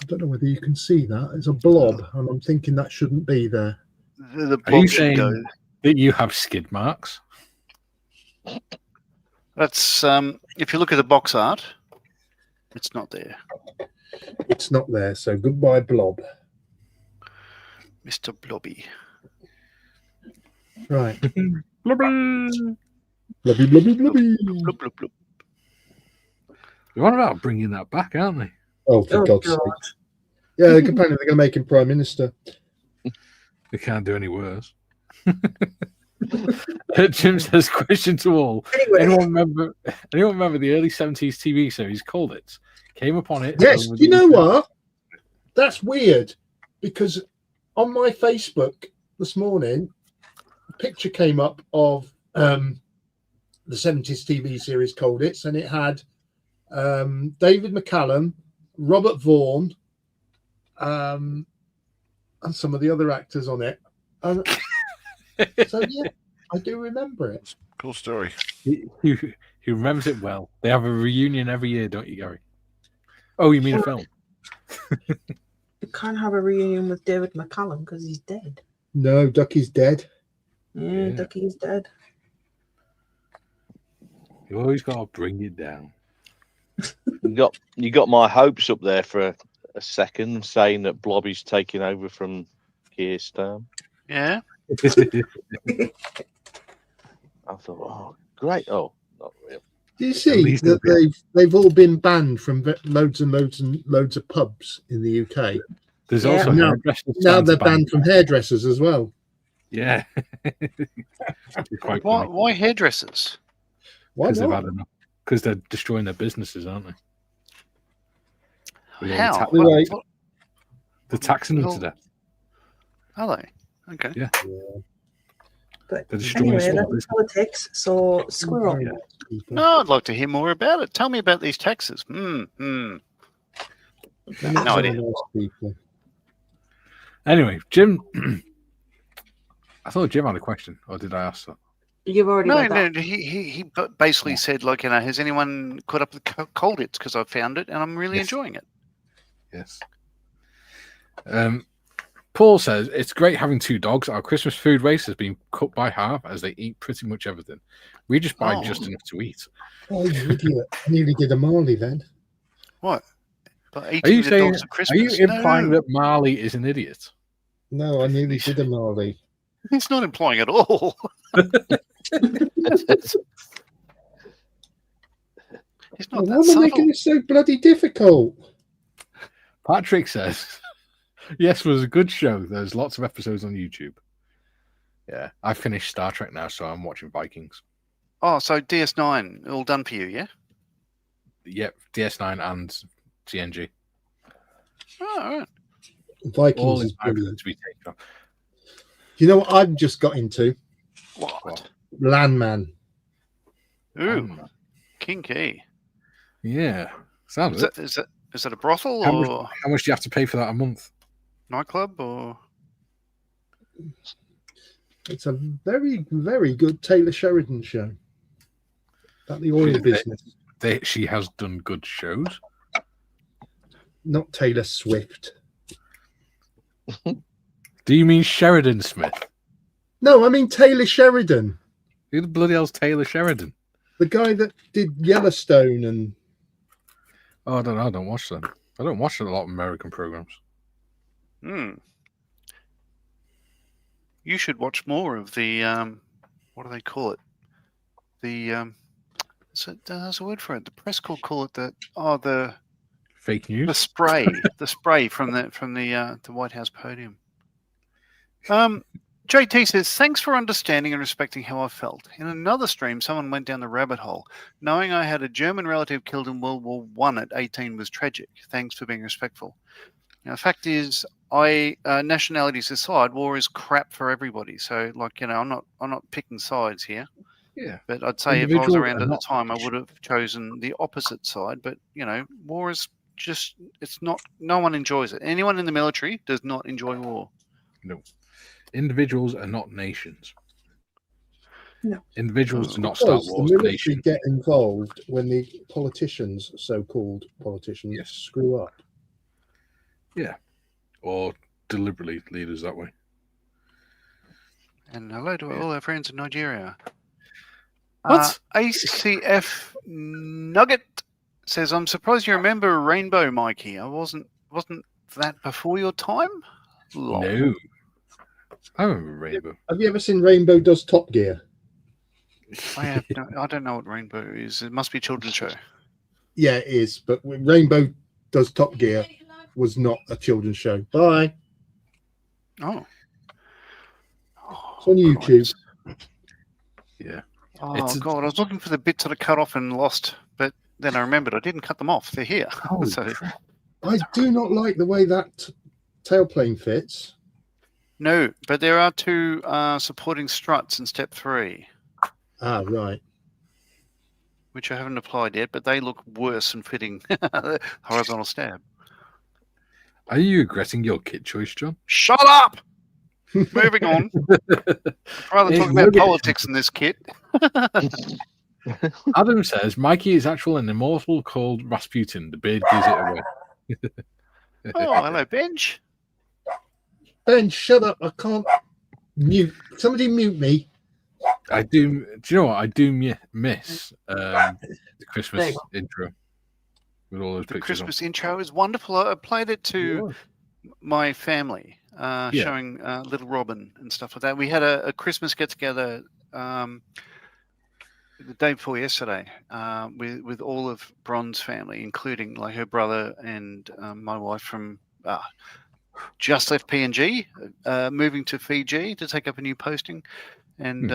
don't know whether you can see that. There's a blob, and I'm thinking that shouldn't be there. The Are you blob should saying go. that you have skid marks? That's if you look at the box art, it's not there. It's not there, so goodbye, blob. Mr. Blobby. Right. Blubby. Blubby, blubby, blubby. Blub, blub, blub. They're on about bringing that back, aren't they? Oh, for God's sake. Yeah, apparently they're going to make him Prime Minister. They can't do any worse. Jim says, question to all. Anyway. Anyone remember the early 70s TV series Called It? Came upon it. Yes, you know what? That's weird, because on my Facebook this morning, a picture came up of the 70s TV series Called It, and it had David McCallum, Robert Vaughan, and some of the other actors on it. And so, yeah, I do remember it. Cool story. He remembers it well. They have a reunion every year, don't you, Gary? Oh, you mean a film? You can't have a reunion with David McCallum because he's dead. No, Ducky's dead. Yeah, Yeah. Ducky's dead. You always got to bring it down. You got my hopes up there for a second, saying that Blobby's taking over from Keir Starmer. Yeah. I thought, oh, great. Oh, not really. Do you At see least that it'll they've all been banned from loads and loads and loads of pubs in the UK? There's Yeah. also Now- hairdressers Now starting to they're ban. banned from hairdressers as well. Yeah. It's quite Why, funny. why hairdressers? Why Because they've not? had enough. Because they're destroying their businesses, aren't they? With all the How? tax- Anyway, They're taxing them Well, to death. Are they? Okay. Yeah. But They're destroying anyway, small that's business. politics. So squirrel. Very nice people. No, I'd like to hear more about it. Tell me about these taxes. They're No not very idea. nice people. Anyway, Jim. I thought Jim had a question, or did I ask that? You've already No, read that. no. He basically said, like, has anyone caught up with cold hits? Because I found it and I'm really Yes. enjoying it. Yes. Paul says it's great having two dogs. Our Christmas food waste has been cut by half as they eat pretty much everything. We just buy Oh. just enough to eat. Oh, you idiot. I nearly did a Marley then. What? But Are eating you the saying? dogs at Are Christmas? you implying No, that Marley is an idiot? No, I nearly did a Marley. he's not implying at all. He's not Why that am I making subtle. it so bloody difficult? Patrick says, yes, it was a good show. There's lots of episodes on YouTube. Yeah, I finished Star Trek now, so I'm watching Vikings. Oh, so DS9 all done for you, yeah? Yep, DS9 and TNG. Oh, all right. Vikings All is in time brilliant. to be taken off. Do you know what I've just got into? What? Landman. Ooh, kinky. Yeah, sounds Is it. that a brothel How or much do you have to pay for that a month? nightclub or? It's a very, very good Taylor Sheridan show. About the oil Really? business. She has done good shows. Not Taylor Swift. Do you mean Sheridan Smith? No, I mean Taylor Sheridan. Who the bloody hell's Taylor Sheridan? The guy that did Yellowstone and Oh, I don't know. I don't watch them. I don't watch a lot of American programs. You should watch more of the what do they call it? The there's a word for it. The press call it the Fake news. the spray from the White House podium. JT says, thanks for understanding and respecting how I felt. In another stream, someone went down the rabbit hole. Knowing I had a German relative killed in World War I at 18 was tragic. Thanks for being respectful. Now, the fact is, nationalities aside, war is crap for everybody. So, like, I'm not picking sides here. Yeah. But I'd say if I was Individuals around are at the not time, I would have chosen the opposite side. But, war is just, it's not, no one enjoys it. Anyone in the military does not enjoy war. No. Individuals are not nations. No. Individuals do not start because the wars. military Nations. get involved when the politicians, so-called politicians, Yes. screw up. Or deliberately lead us that way. And hello to all our friends in Nigeria. What? ACF Nugget says, I'm surprised you remember Rainbow, Mikey. Wasn't that before your time? Lol. No. I remember Rainbow. Have you ever seen Rainbow Does Top Gear? I don't know what Rainbow is. It must be a children's show. Yeah, it is. But when Rainbow Does Top Gear was not a children's show. Bye. Oh. It's on YouTube. Yeah. Oh, It's a- God. I was looking for the bits that I cut off and lost, but then I remembered I didn't cut them off. They're here. So, I do not like the way that tailplane fits. no, but there are two supporting struts in step 3, Ah, right. which I haven't applied yet, but they look worse than fitting horizontal stab. Are you regretting your kit choice, John? Shut up! Moving on. I'd rather Hey, talk about look at- politics in this kit. Adam says Mikey is actually an immortal called Rasputin. The beard gives it away. Oh, hello, Benj. Ben, shut up. I can't Mute. Somebody mute me. I do. Do you know what? I do miss the Christmas There you intro with all those The pictures. Christmas intro is wonderful. I played it to my family, showing Little Robin and stuff like that. We had a Christmas get together the day before yesterday with all of Bron's family, including like her brother and my wife from just left PNG, moving to Fiji to take up a new posting. And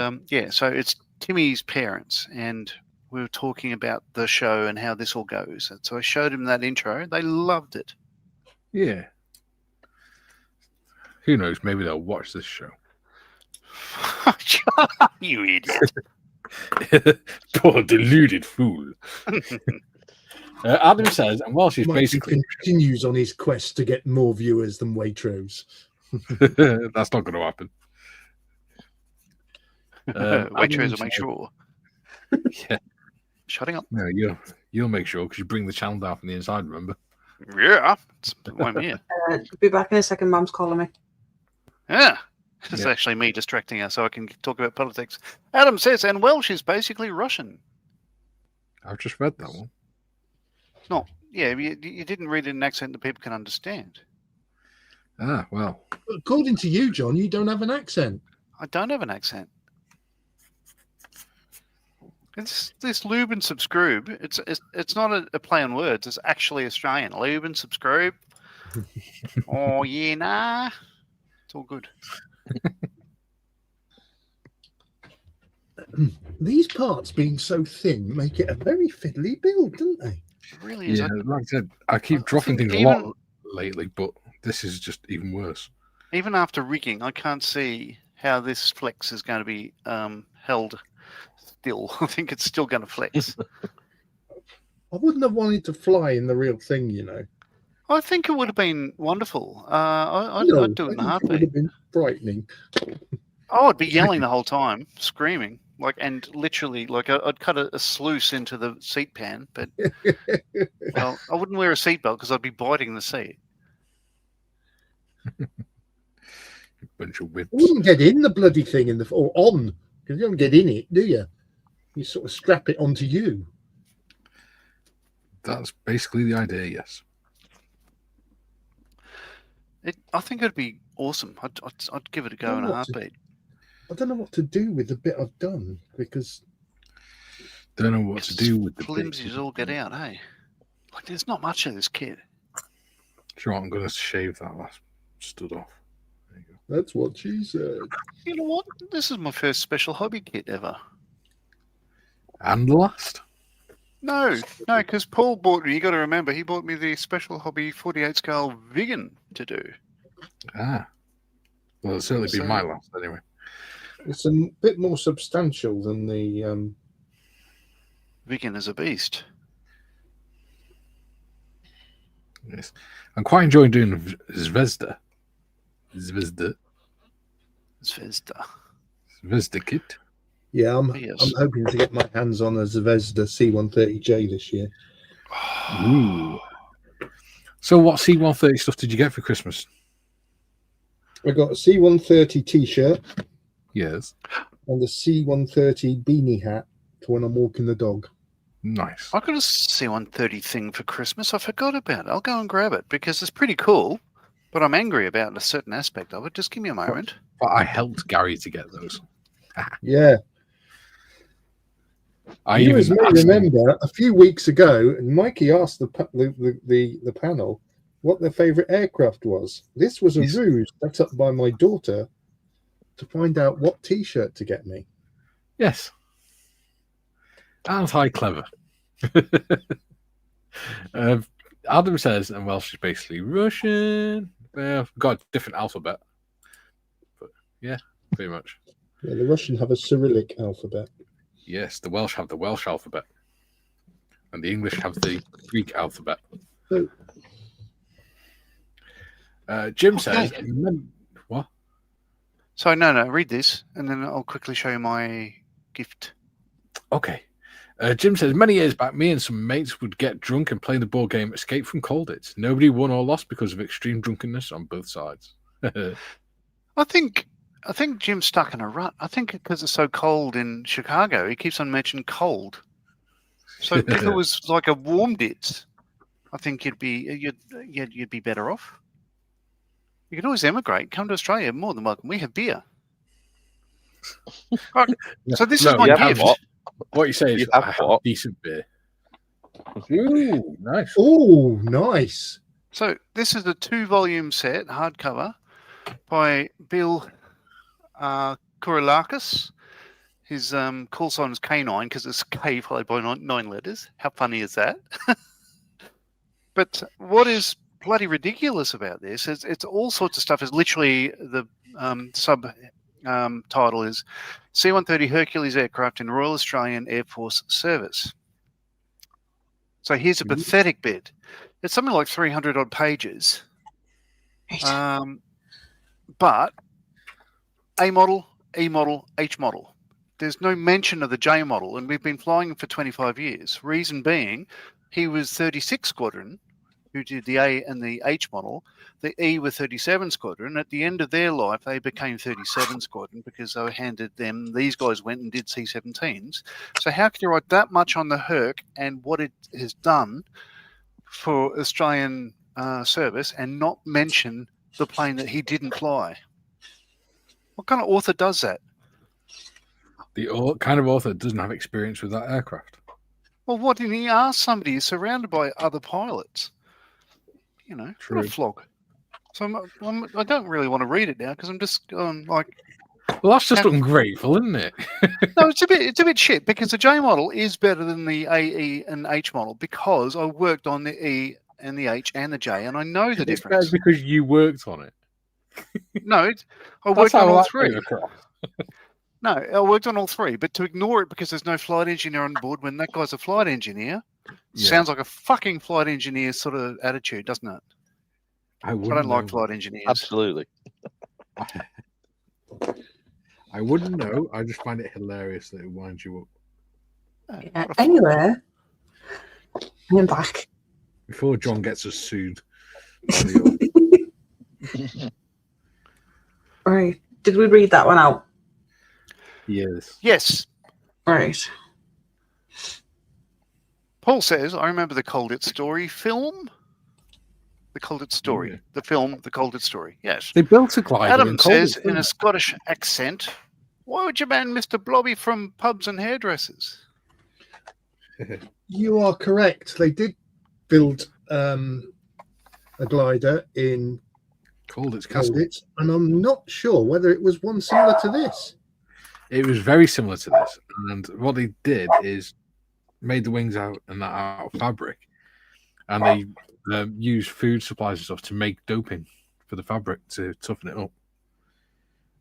so it's Timmy's parents, and we were talking about the show and how this all goes. And so I showed them that intro. They loved it. Yeah. Who knows? Maybe they'll watch this show. You idiot. Poor deluded fool. Adam says, and while she's Mikey basically continues on his quest to get more viewers than Waitrose. that's not going to happen. Waitrose will Adam make sure. Yeah. Shutting up. No, you'll make sure because you bring the channel down from the inside. Remember? Yeah. That's why I'm here. Be back in a second. Mum's calling me. Yeah. It's Yeah. actually me distracting her so I can talk about politics. Adam says, and Welsh is basically Russian. I've just read that one. It's not. Yeah, you didn't read it in an accent that people can understand. Ah, well. According to you, John, you don't have an accent. I don't have an accent. It's this lube and subscribe. It's not a play on words. It's actually Australian. Lube and subscribe. Oh yeah, nah. It's all good. These parts being so thin make it a very fiddly build, don't they? It really is. Yeah, like I said, I keep dropping think things a lot lately, but this is just even worse. Even after rigging, I can't see how this flex is going to be held still. I think it's still going to flex. I wouldn't have wanted to fly in the real thing, you know. I think it would have been wonderful. I'd No, do it in a I think it would heartbeat. have been frightening. Oh, I'd be yelling the whole time, screaming, and literally, I'd cut a sluice into the seat pan, but well, I wouldn't wear a seatbelt because I'd be biting the seat. Bunch of whips. You wouldn't get in the bloody thing or on, because you don't get in it, do you? You sort of strap it onto you. That's basically the idea, yes. I think it'd be awesome. I'd give it a go in a heartbeat. I don't know what to do with the bit I've done because Don't know what to do with the flimsy as all get out, hey? There's not much of this kit. Sure, I'm going to shave that last stud off. There you go. that's what she said. You know what? This is my first special hobby kit ever. And the last? No, because Paul bought me. You got to remember, he bought me the special hobby 48 scale vegan to do. Ah. Well, it'll certainly be my last anyway. It's a bit more substantial than the Vegan is a beast. Yes. I'm quite enjoying doing Zvezda. Zvezda. Kit. Yeah, I'm Yes. hoping to get my hands on a Zvezda C130J this year. Ooh. So what C130 stuff did you get for Christmas? I got a C130 t-shirt Yes. and a C130 beanie hat for when I'm walking the dog. Nice. I got a C130 thing for Christmas. I forgot about it. I'll go and grab it because it's pretty cool, but I'm angry about a certain aspect of it. Just give me a moment. But I helped Gary to get those. Yeah. You as may remember a few weeks ago, and Mikey asked the panel what their favourite aircraft was. This was a ruse set up by my daughter to find out what T-shirt to get me. Yes. Anti clever. Adam says, and Welsh is basically Russian. Got a different alphabet. But yeah, pretty much. Yeah, the Russian have a Cyrillic alphabet. Yes, the Welsh have the Welsh alphabet. And the English have the Greek alphabet. So, Jim says, what? So, no, read this, and then I'll quickly show you my gift. Okay. Jim says, many years back, me and some mates would get drunk and play the board game Escape from Colditz. Nobody won or lost because of extreme drunkenness on both sides. I think I think Jim's stuck in a rut. I think because it's so cold in Chicago, he keeps on mentioning cold. So if it was like a warm dit, I think you'd be better off. You could always emigrate, come to Australia. More than welcome. We have beer. Right, so this is No, my you have gift. what you say is You have I have what? decent beer. Ooh, nice. Oh, nice. So this is a 2-volume set, hardcover, by Bill Kouroulakis. His call sign is K9 because it's K followed by 9 letters. How funny is that? But what is bloody ridiculous about this is it's all sorts of stuff. Is literally the sub title is C-130 Hercules aircraft in Royal Australian Air Force service. So here's a pathetic bit. It's something like 300 odd pages. But A model, E model, H model. There's no mention of the J model, and we've been flying for 25 years. Reason being, he was 36 Squadron, who did the A and the H model. The E were 37 Squadron. At the end of their life, they became 37 Squadron because they were handed them. These guys went and did C-17s. So how can you write that much on the Herc and what it has done for Australian service and not mention the plane that he didn't fly? What kind of author does that? The kind of author doesn't have experience with that aircraft. Well, what didn't he ask somebody? He's surrounded by other pilots. You know, True. what a flog. So I don't really want to read it now because I'm just like. Well, that's just ungrateful, isn't it? No, it's a bit shit because the J model is better than the A, E, and H model because I worked on the E and the H and the J, and I know the difference. That's because you worked on it. No, I That's worked on how all that three. came across. No, I worked on all three, but to ignore it because there's no flight engineer on board when that guy's a flight engineer sounds like a fucking flight engineer sort of attitude, doesn't it? I I don't like flight engineers. Absolutely. I wouldn't know. I just find it hilarious that it winds you up. Yeah. Anyway, I'm back. Before John gets us sued. Right. Did we read that one out? Yes. Yes. Right. Paul says, I remember the Cold It Story film. The Cold It Story. Yeah. The film, The Cold It Story. Yes. They built a glider. Adam says, in a Scottish accent, why would you ban Mr. Blobby from pubs and hairdressers? You are correct. They did build a glider in Colditz Castle. Colditz, and I'm not sure whether it was one similar to this. It was very similar to this, and what they did is made the wings out of fabric, and they used food supplies and stuff to make doping for the fabric to toughen it up.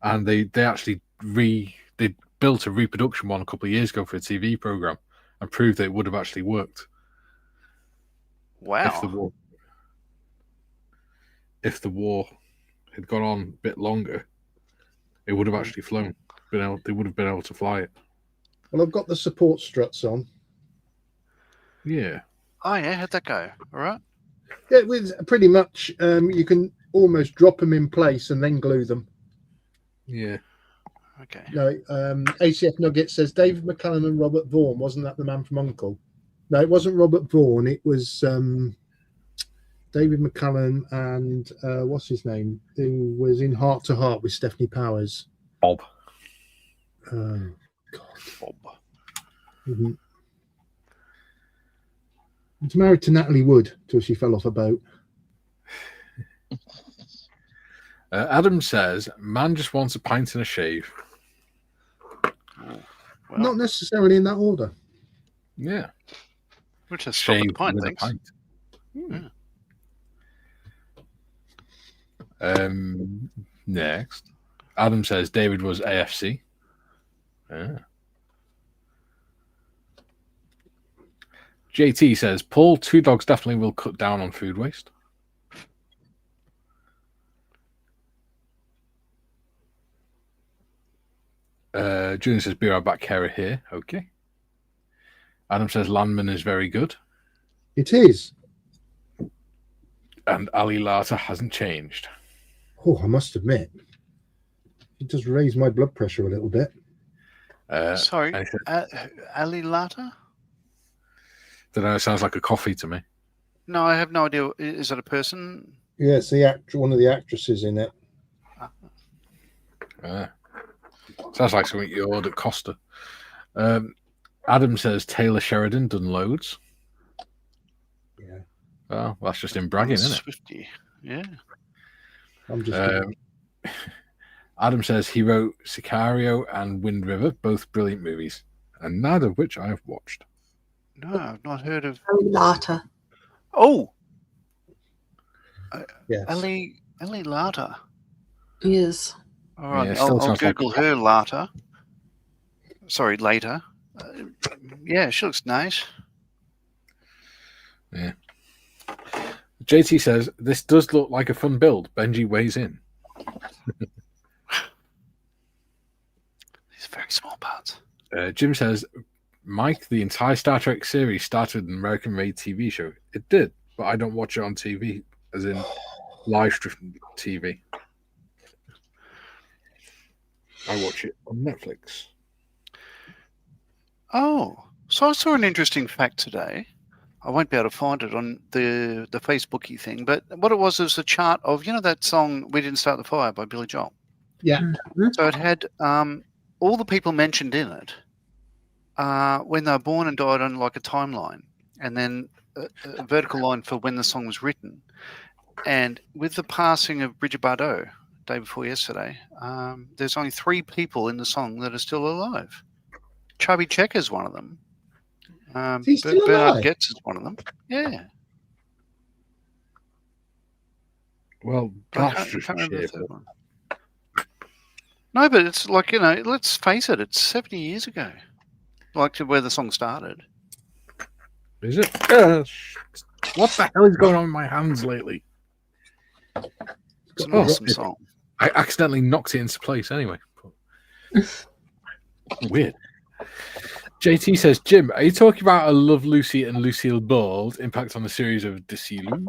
And they actually they built a reproduction one a couple of years ago for a TV program and proved that it would have actually worked. Wow. If the war had gone on a bit longer, it would have actually flown. They would have been able to fly it. Well, I've got the support struts on. Yeah. Oh, yeah. How'd that go? All right. Yeah, with pretty much, you can almost drop them in place and then glue them. Yeah. Okay. No, ACF Nugget says David McCallum and Robert Vaughan. Wasn't that the man from Uncle? No, it wasn't Robert Vaughan. It was David McCallum and what's his name? Who was in Heart to Heart with Stephanie Powers? Bob. God. Bob. Mm-hmm. He's married to Natalie Wood till she fell off a boat. Adam says, man just wants a pint and a shave. Well, Not necessarily in that order. Yeah. We'll just stop at the pint, with thanks. a pint. Next. Adam says David was AFC. Yeah. JT says, Paul, 2 dogs definitely will cut down on food waste. Junior says, be right back, Kara here. Okay. Adam says, Landman is very good. It is. And Ali Lata hasn't changed. Oh, I must admit. It does raise my blood pressure a little bit. Sorry, and he said, Ali Lata? don't know. It sounds like a coffee to me. No, I have no idea. Is that a person? Yeah, it's the one of the actresses in it. Sounds like something you ordered at Costa. Adam says Taylor Sheridan done loads. Yeah. Well, that's just him bragging, isn't it? Swifty. Yeah. I'm just. Adam says he wrote Sicario and Wind River, both brilliant movies, and neither of which I have watched. No, I've not heard of. Lata. Oh, Yes. Ali Lata. Yes. All right, Yeah, I'll still sounds like Google her later. Sorry, later. Yeah, she looks nice. Yeah. JT says this does look like a fun build. Benji weighs in. These very small parts. Jim says, Mike, the entire Star Trek series started an American-made TV show. It did, but I don't watch it on TV, as in live stream TV. I watch it on Netflix. Oh, so I saw an interesting fact today. I won't be able to find it on the Facebooky thing, but what it was a chart of, that song "We Didn't Start the Fire" by Billy Joel. Yeah. So it had all the people mentioned in it when they were born and died on like a timeline, and then a vertical line for when the song was written. And with the passing of Bridget Bardot day before yesterday, there's only 3 people in the song that are still alive. Chubby Checker's one of them. He's still Bernard alive? Getz is one of them. Yeah. Well, But I that's just can't remember the cheerful. third one. No, but it's like, let's face it, it's 70 years ago. Like to where the song started. Is it? What the hell is going on in my hands lately? It's an Oh, awesome it- song. I accidentally knocked it into place anyway. Weird. JT says, Jim, are you talking about a Love Lucy and Lucille Ball's impact on the series of Desilu?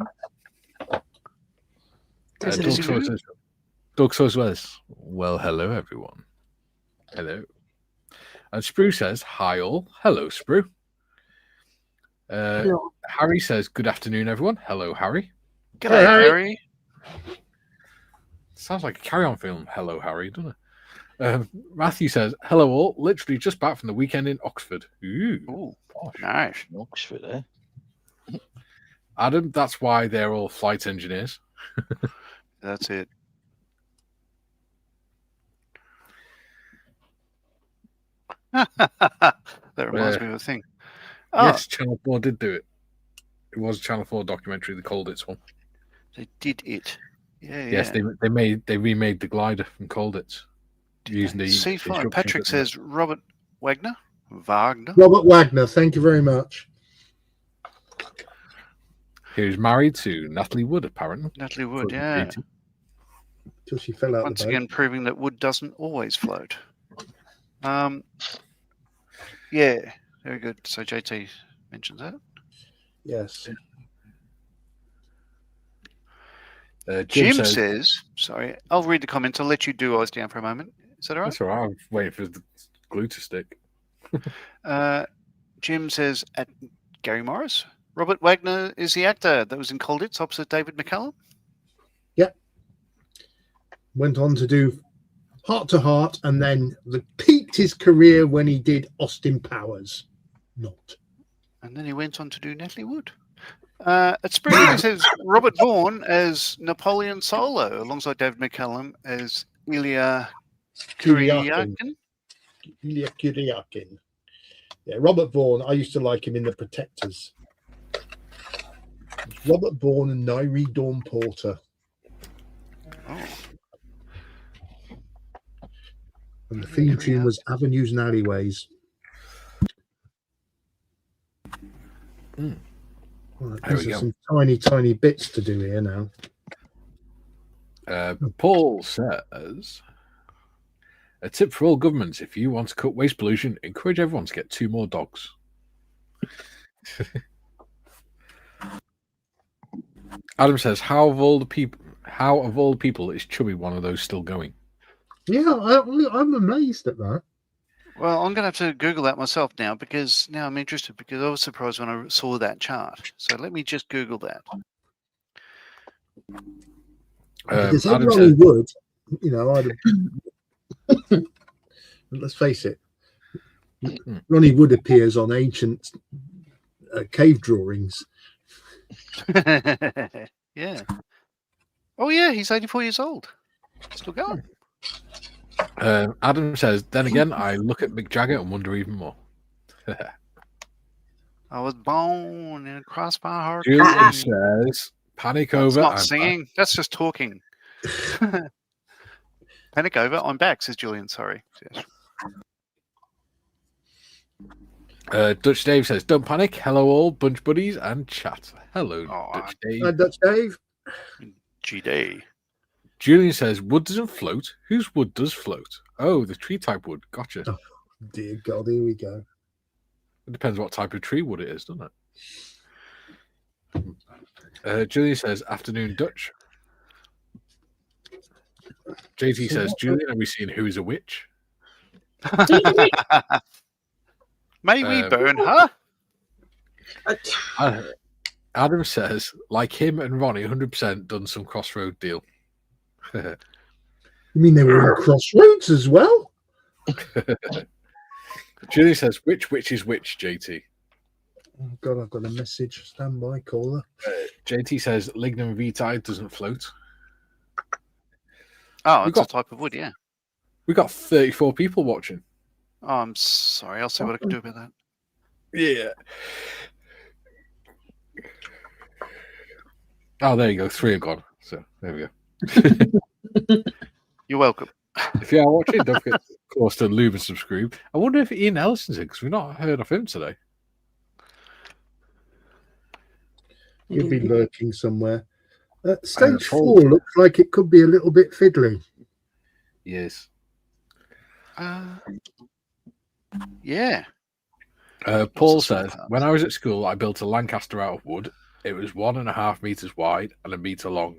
Doug says, well, hello, everyone. Hello. And Sprue says, hi, all. Hello, Sprue. Hello. Harry says, good afternoon, everyone. Hello, Harry. G'day, Harry. Harry. Sounds like a carry-on film. Hello, Harry, doesn't it? Matthew says, hello, all. Literally just back from the weekend in Oxford. Ooh. Ooh, Gosh. nice. Oxford, eh? Adam, that's why they're all flight engineers. That's it. That reminds me of a thing. Oh, Yes, Channel 4 did do it. It was a Channel 4 documentary. They called it one. they did it. Yeah, Yes, yeah. they remade the glider from Colditz using the C5. instructions Patrick that they says Robert Wagner. Wagner. Robert Wagner, thank you very much. Who's married to Natalie Wood, apparently. Natalie Wood, According yeah. to JT. Till she fell out Once the boat. again, proving that wood doesn't always float. Yeah, very good. So JT mentions that. Yes. Jim Jim says, says, sorry, I'll read the comments. I'll let you do eyes down for a moment. Is that all right? that's all right. I'm waiting for the glue to stick. Jim says, at Gary Morris, Robert Wagner is the actor that was in Colditz opposite David McCallum. Went on to do Heart to Heart and then peaked his career when he did Austin Powers. Not. And then he went on to do Natalie Wood. At Spring, he says Robert Vaughan as Napoleon Solo, alongside David McCallum as Ilya Kuryakin. Kuryakin. Ilya Kuryakin. Yeah, Robert Vaughan. I used to like him in The Protectors. Robert Vaughan and Nairi Dawn Porter. Oh, And the theme tune was Avenues and Alleyways. Mm. Right, There we these are go. some tiny, tiny bits to do here now. Paul says, a tip for all governments: if you want to cut waste pollution, encourage everyone to get 2 more dogs. Adam says, how of all the people is Chubby one of those still going? Yeah, I'm amazed at that. Well, I'm going to have to Google that myself now because now I'm interested because I was surprised when I saw that chart. So let me just Google that. Because if Adam Ronnie says, Wood, I'd have, let's face it, Ronnie Wood appears on ancient cave drawings. Yeah. Oh, yeah, he's 84 years old. Still going. Adam says, then again, I look at Mick Jagger and wonder even more. I was born in a crossfire heart. Julian says, panic That's over. not I'm singing. That's just talking. Panic over. I'm back, says Julian. Sorry. Yes. Dutch Dave says, don't panic. Hello all, bunch buddies and chat. Hello, Oh, Dutch Dave. Hi, Dutch Dave. G-Day. Julian says, wood doesn't float. Whose wood does float? Oh, the tree type wood. Gotcha. Oh, dear God, here we go. It depends what type of tree wood it is, doesn't it? Julian says, afternoon, Dutch. JT says, Julian, have we seen Who's a Witch? May we burn her? Adam says, like him and Ronnie, 100% done some crossroad deal. You mean they were in Crossroads as well? Julie says, which is which, JT? Oh, God, I've got a message. Stand by, caller. JT says, lignum vitae doesn't float. Oh, it's a type of wood, yeah. We got 34 people watching. Oh, I'm sorry. I'll see what I can do about that. Yeah. Oh, there you go. 3 are gone. So there we go. You're welcome. If you are watching, don't forget, of course, to lube and subscribe. I wonder if Ian Ellison's in because we've not heard of him today. He'll be lurking somewhere. Stage 4 looks like it could be a little bit fiddly. Yes. Yeah. Paul says, when I was at school, I built a Lancaster out of wood. It was 1.5 meters wide and a meter long.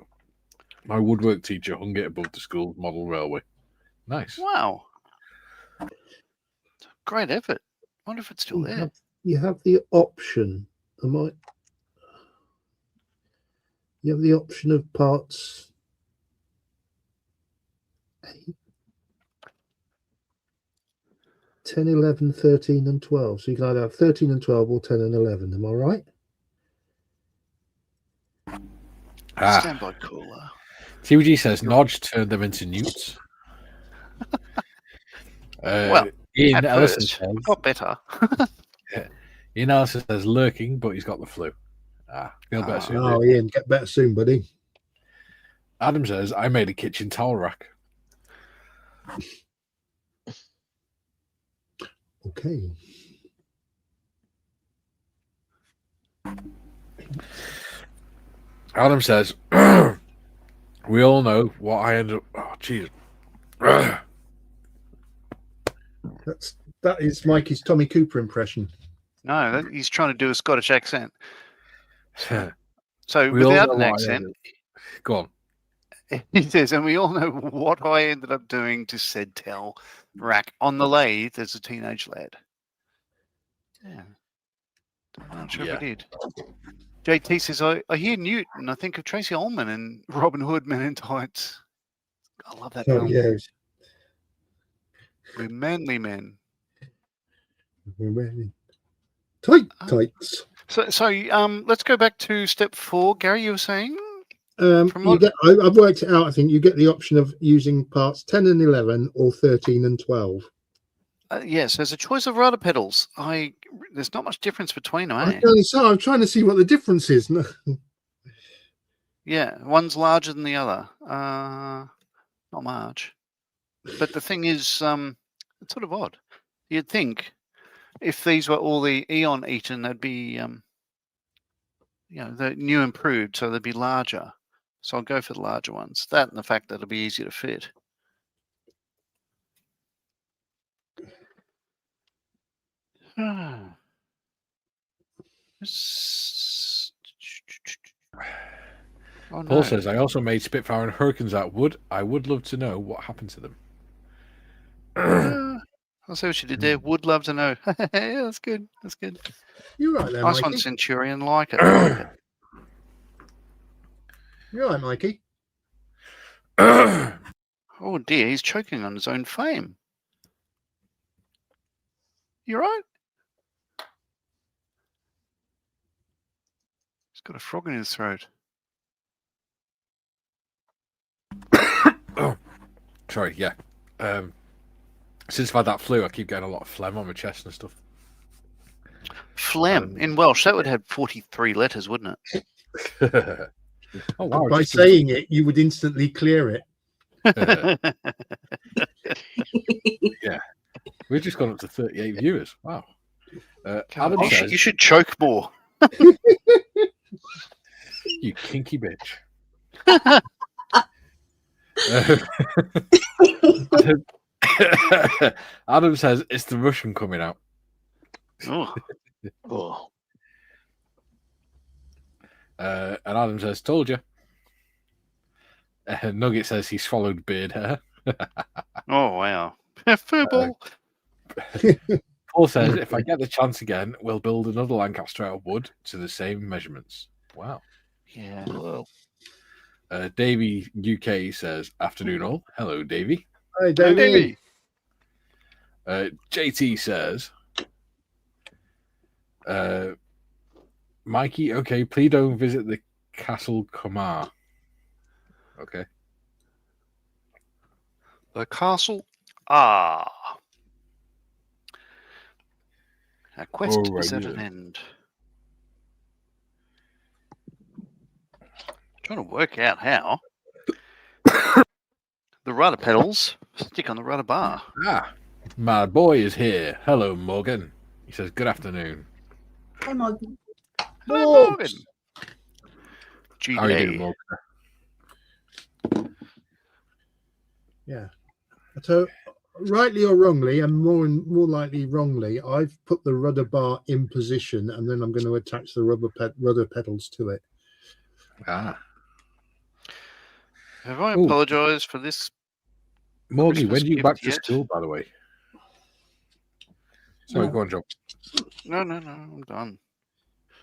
My woodwork teacher hung it above the school model railway. Nice. Wow. Great effort. I wonder if it's still there. You have the option. You have the option of parts 8, 10, 11, 13, and 12. So you can either have 13 and 12 or 10 and 11. Am I right? Stand by, caller. TVG says Nodge turned them into newts. Well, Ian at Ellison first, says, got better. Ian Ellison says lurking, but he's got the flu. Feel better soon. Oh, Ian, get better soon, buddy. Adam says, I made a kitchen towel rack. Okay. Adam says, we all know what I ended up. Oh, jeez. That is Mikey's Tommy Cooper impression. No, he's trying to do a Scottish accent. So We all without know an what I accent, Go on. he says, and we all know what I ended up doing to said towel rack on the lathe as a teenage lad. Yeah. I'm not sure if I did. JT says, I hear Newt and I think of Tracy Ullman and Robin Hood, Men in Tights. I love that film. Yes. We're manly men. We're wearing tights. So let's go back to step 4. Gary, you were saying? I've worked it out. I think you get the option of using parts 10 and 11 or 13 and 12. Yes, there's a choice of rudder pedals. There's not much difference between them. I'm trying to see what the difference is. Yeah, one's larger than the other. Not much. But the thing is, it's sort of odd. You'd think if these were all the Eon Eaton, they'd be, the new improved, so they'd be larger. So I'll go for the larger ones. That and the fact that it'll be easier to fit. Paul says, I also made Spitfire and Hurricanes out of wood. I would love to know what happened to them. I see what you did there. Would love to know. Yeah, that's good. That's good. You're right there, Nice Mikey. one, Centurion. Like it. Like it. You're right, Mikey. Oh dear, he's choking on his own fame. You right? He's got a frog in his throat. Oh, sorry. Yeah. Since I've had that flu, I keep getting a lot of phlegm on my chest and stuff. Phlegm. In Welsh, that would have 43 letters, wouldn't it? Oh wow! By saying it, you would instantly clear it. Yeah, we've just gone up to 38 viewers. Wow. Adam you, says, you should choke more. "You kinky bitch." Adam says it's the Russian coming out. Oh. Oh. And Adam says, "Told you." Nugget says he swallowed beard hair. Oh, wow. Furball. Paul says, "If I get the chance again, we'll build another Lancaster out of wood to the same measurements." Wow. Yeah. Well. Davey UK says, "Afternoon all." Hello, Davey. Hi, Davey. JT says, "Mikey, okay, please don't visit the Castle Kamar." Okay. The castle. Ah. Our quest Oh, right, is at yeah. an end. Trying to work out how. The rudder pedals stick on the rudder bar. Ah, my boy is here. Hello, Morgan. He says, "Good afternoon." Hey, Morgan. Hello, Morgan. How are you doing, Morgan? Yeah. So, rightly or wrongly, and more likely wrongly, I've put the rudder bar in position, and then I'm going to attach the rudder pedals to it. Ah, Have I Ooh. apologised for this? Morgan, Christmas when do you gift back to yet? school, by the way? Sorry, No. go on, Joe. No, I'm done.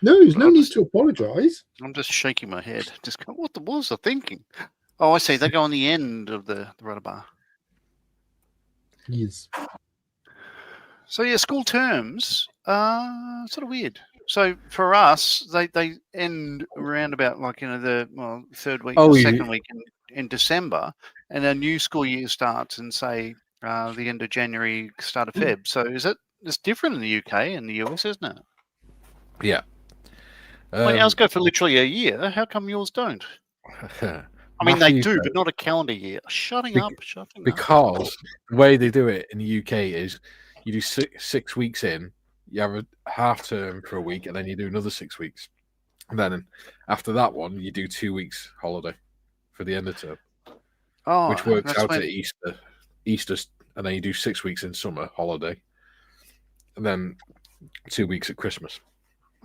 No, there's no I'll need just- to apologise. I'm just shaking my head. Just go, what was I thinking? Oh, I see. They go on the end of the rudder bar. Yes. So yeah, school terms are sort of weird. So for us, they end around about like the third week Oh, or you- second week in December, and a new school year starts in say the end of January, start of Feb. So it's different in the UK and the US, isn't it? Yeah. Well, ours go for literally a year. How come yours don't? I mean, they Matthew do, says, but not a calendar year. Shutting Bec- up. because the way they do it in the UK is you do 6 weeks in, you have a half term for a week, and then you do another 6 weeks. And then after that one, you do 2 weeks holiday for the end of term, Oh, which works that's out when- at Easter, and then you do 6 weeks in summer holiday, and then 2 weeks at Christmas.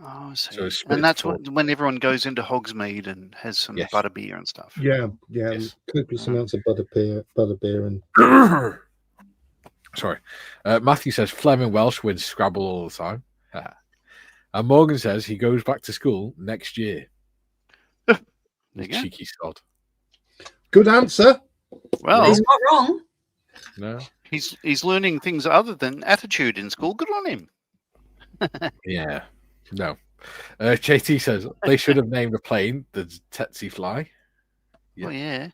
Oh, I see. So it's split And that's for- when everyone goes into Hogsmeade and has some Yes. butterbeer and stuff. Yeah, Yes. copious amounts of butterbeer, and Sorry. Matthew says Fleming Welsh wins Scrabble all the time. And Morgan says he goes back to school next year. There you go. Cheeky sod. good answer. Well, He's not wrong. No. he's learning things other than attitude in school. Good on him. Yeah. No. JT says they should have named the plane the Tsetse Fly. Yeah. Oh yeah.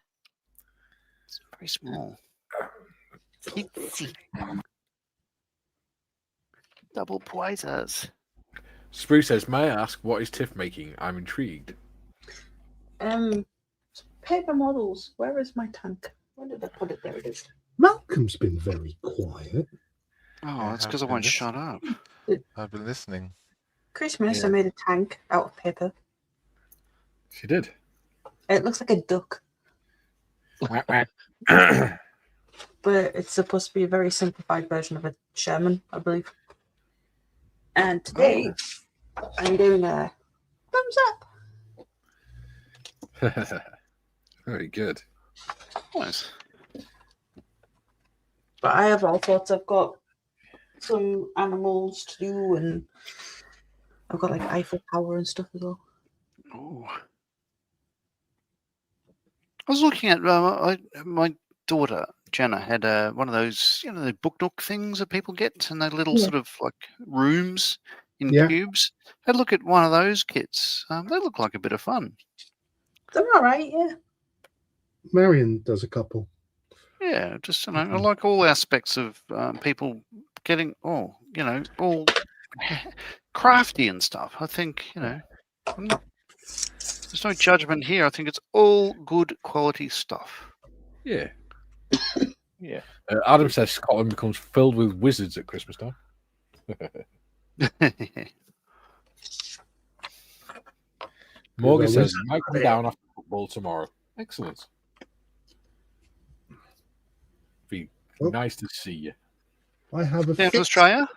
It's very small. Itsy. Double poisers. Spruce says, "May I ask what is Tiff making? I'm intrigued." Paper models. Where is my tank? Where did I put it? There it is. Malcolm's been very quiet. Oh, that's have because I been won't listening. shut up. I've been listening. Christmas, Yeah. I made a tank out of paper. She did. It looks like a duck, but it's supposed to be a very simplified version of a Sherman, I believe. And today, I'm doing a thumbs up. Very good. Nice. But I have all sorts. I've got some animals to do, and I've got like Eiffel Tower and stuff as well. Ooh. I was looking at my daughter Jenna had one of those, the book nook things that people get, and they little sort of like rooms in cubes. Had a look at one of those kits. They look like a bit of fun. They're all right, yeah. Marion does a couple. Yeah, just I like all aspects of people getting all crafty and stuff. I think there's no judgment here. I think it's all good quality stuff. Yeah. Yeah. Adam says Scotland becomes filled with wizards at Christmas time. Morgan says might come down after football tomorrow. Excellent. Be nice to see you. I have a down to Australia.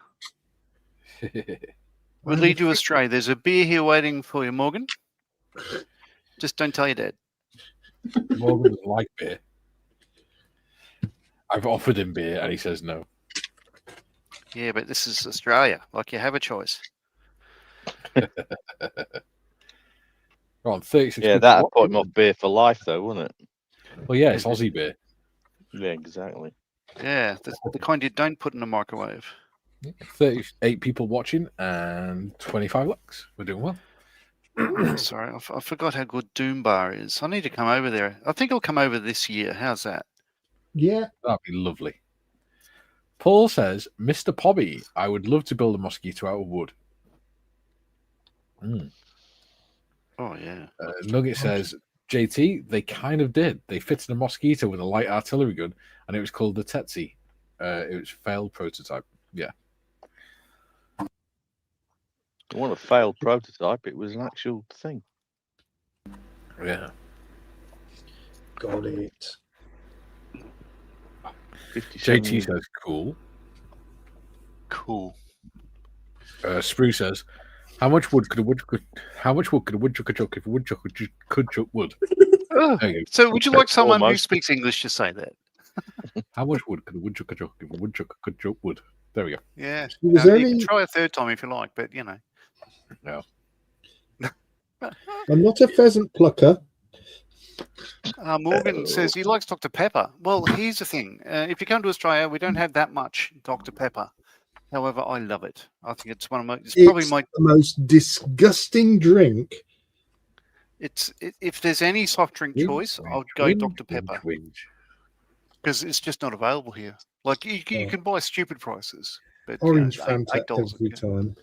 We'll lead you astray. There's a beer here waiting for you, Morgan. Just don't tell your dad. Morgan doesn't like beer. I've offered him beer and he says no. Yeah, but this is Australia. Like, you have a choice. On 36. Yeah, that'd put him off beer for life, though, wouldn't it? Well, yeah, it's Aussie beer. Yeah, exactly. Yeah, the kind you don't put in a microwave. 38 people watching and 25 likes. We're doing well. Sorry, I forgot how good Doom Bar is. I need to come over there. I think I'll come over this year. How's that? Yeah. That'd be lovely. Paul says, Mr. Pobby, I would love to build a mosquito out of wood. Oh, yeah. Nugget says, JT, they kind of did. They fitted a mosquito with a light artillery gun, and it was called the Tetsi. It was a failed prototype. Yeah. It wasn't a failed prototype. It was an actual thing. Yeah. Got it. JT says, cool. Cool. Sprue says, how much wood could a woodchucker chuck if a woodchucker could chuck wood? So would you like someone who speaks English to say that? How much wood could a woodchucker chuck if a woodchucker could chuck wood? There we go. Yeah. You can try a third time if you like, but No. I'm not a pheasant plucker. Morgan says he likes Dr. Pepper. Well, here's the thing. If you come to Australia, we don't have that much Dr. Pepper. However, I love it. I think it's one of my. It's probably the most disgusting drink. If there's any soft drink choice, I'll go Dr. Pepper because it's just not available here. Like you can buy stupid prices, but orange Fanta $8 every time.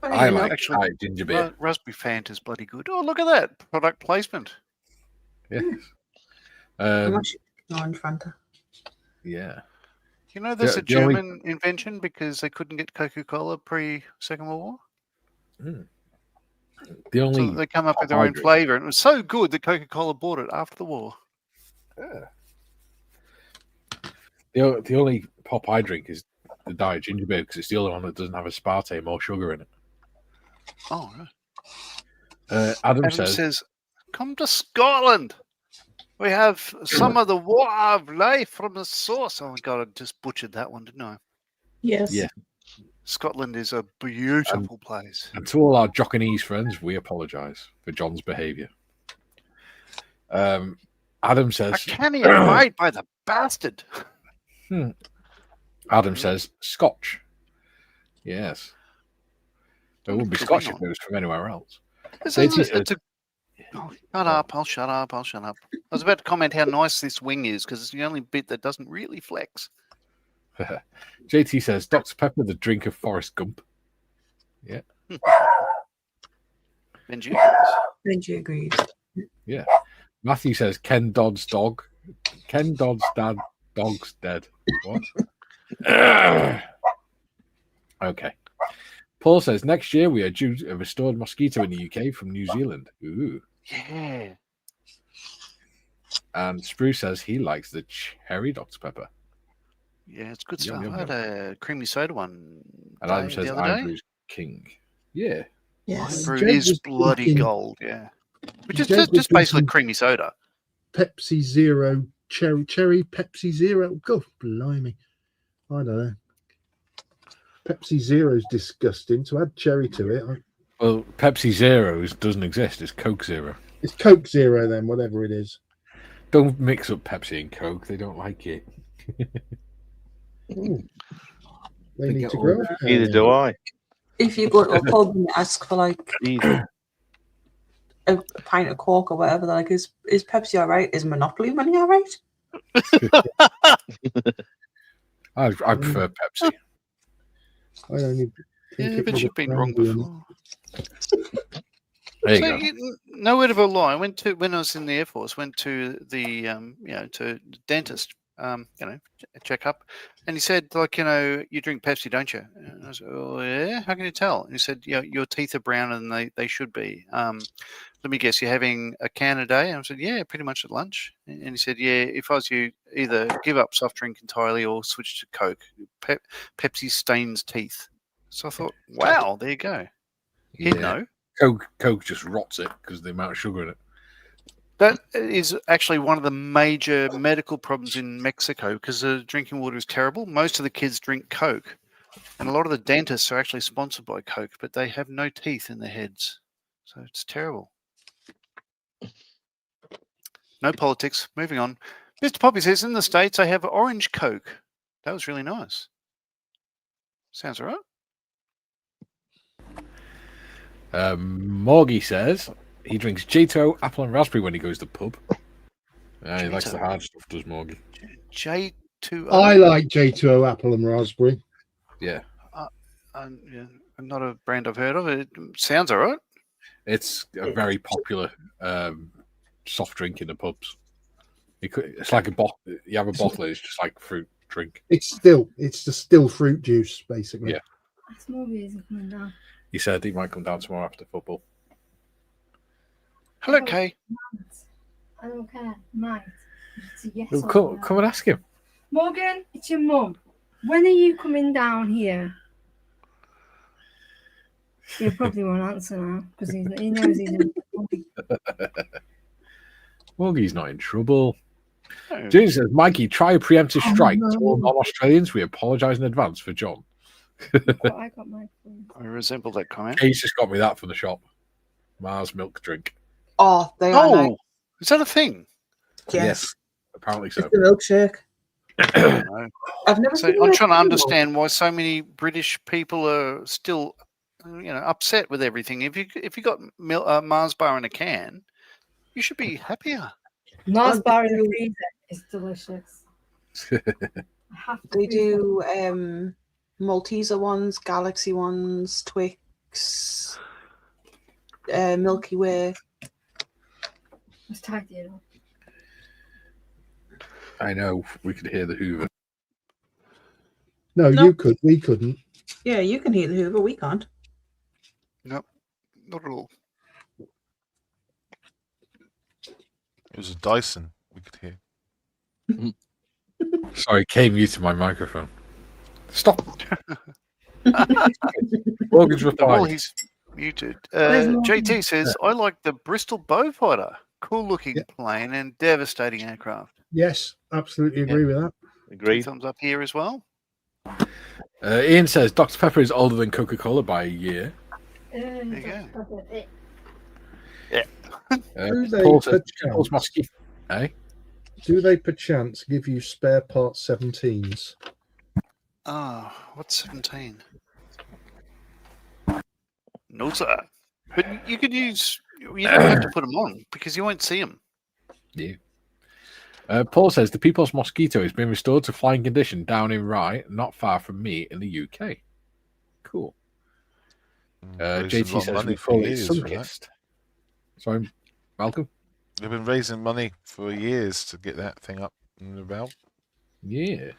I like ginger beer. Raspberry Fanta's bloody good. Oh, look at that product placement. Yes. Orange Fanta. Yeah. There's a German invention because they couldn't get Coca-Cola pre-Second World War. So they come up with their own flavour, and it was so good that Coca-Cola bought it after the war. Yeah. The only pop I drink is the Diet Ginger Beer because it's the only one that doesn't have aspartame or sugar in it. Oh, right. Adam says, come to Scotland. We have some of the water of life from the source. Oh, my God, I just butchered that one, didn't I? Yes. Yeah. Scotland is a beautiful place. And to all our Jockinese friends, we apologise for John's behaviour. Adam says, I can't even abide by the bastard. Adam says, Scotch. Yes. It wouldn't be Scotch if it was from anywhere else. Shut up. I'll shut up. I was about to comment how nice this wing is because it's the only bit that doesn't really flex. JT says, Dr. Pepper, the drink of Forrest Gump. Yeah. Benji agrees. Yeah. Matthew says, Ken Dodd's dog. Ken Dodd's dog's dead. What? Okay. Paul says, next year we are due a restored mosquito in the UK from New Zealand. Ooh. Yeah. And Spruce says he likes the cherry Dr. Pepper. Yeah, it's good stuff. I had a creamy soda one. And Adam says Ironbrew's king. Yeah. Yes. Ironbrew is bloody gold, yeah. Which is just basically creamy soda. Pepsi Zero cherry Pepsi Zero. God, blimey. I don't know. Pepsi Zero's disgusting. To add cherry to it, Well, Pepsi Zeros doesn't exist. It's Coke Zero. it's Coke Zero then, whatever it is. Don't mix up Pepsi and Coke. They don't like it. Ooh. They They need get to all grow. that. Neither do I. If you go to a pub and ask for like Either. a pint of Coke or whatever, they're like, is Pepsi all right? Is Monopoly money all right? I prefer Pepsi. I only think Yeah, it but was you've a been wrong brandy in it. before. There you So, go. no word of a lie. When I was in the Air Force, went to the to the dentist, check up, and he said, like, you drink Pepsi, don't you? And I said, oh yeah, how can you tell? And he said, your teeth are browner than they should be. Let me guess, you're having a can a day? And I said, yeah, pretty much at lunch. And he said, yeah, if I was you, either give up soft drink entirely or switch to Coke. Pepsi stains teeth. So I thought, wow, there you go. He'd Yeah. know. Coke just rots it because of the amount of sugar in it. That is actually one of the major medical problems in Mexico because the drinking water is terrible. Most of the kids drink Coke, and a lot of the dentists are actually sponsored by Coke, but they have no teeth in their heads. So it's terrible. No politics. Moving on. Mr. Poppy says, in the States, they have orange Coke. That was really nice. Sounds all right. Morgie says he drinks Jito, apple, and raspberry when he goes to the pub. He likes the Jito. hard stuff, does Morgie? J2O. I like J2O apple and raspberry. Yeah. Yeah, not a brand I've heard of. It sounds all right. It's a very popular soft drink in the pubs. It's like a bottle. You have a bottle, it's just like fruit drink. It's the still fruit juice, basically. Yeah. Coming down. He said he might come down tomorrow after football. Hello, Kay. I don't care. Might. It's a yes Well, or no. come and ask him. Morgan, it's your mum. When are you coming down here? He probably won't answer now because he knows he's in trouble. Morgie's not in trouble. Oh, James says, Mikey, try a preemptive strike to all non-Australians. We apologise in advance for John. But I got my phone. I resemble that comment. He's just got me that from the shop. Mars milk drink. Oh, they are nice. Oh, is that a thing? Yes. Apparently It's so. a milkshake. No. I've never So seen I'm it. trying to understand why so many British people are still, upset with everything. If you got Mars bar in a can, you should be happier. Mars bar in the freezer is delicious. I have to They freeze do Malteser ones, Galaxy ones, Twix, Milky Way. Let's tidy it up. I know. We could hear the Hoover. No, No. you could. We couldn't. Yeah, you can hear the Hoover. We can't. Nope, not at all. It was a Dyson. We could hear. Sorry, Kay muted my microphone. Stop. Morgan's Well, replied. he's muted. Where's Morgan? JT says, I like the Bristol Beaufighter. Cool looking Yeah. plane and devastating aircraft. Yes, absolutely agree with that. 2 Agreed. thumbs up here as well. Ian says Dr. Pepper is older than Coca-Cola by a year. There you go. Do they Paul says perchance- Paul's mosquito. Eh? Do they perchance give you spare part 17s? Oh, what's 17? No, sir. But you could use, you don't have to put them on because you won't see them. Yeah. Paul says the People's Mosquito has been restored to flying condition down in Rye, not far from me in the UK. Cool. Raising a JT lot of says money we for call it years for that. Sunkist. Sorry, Malcolm? They've been raising money for years to get that thing up and about. Yeah.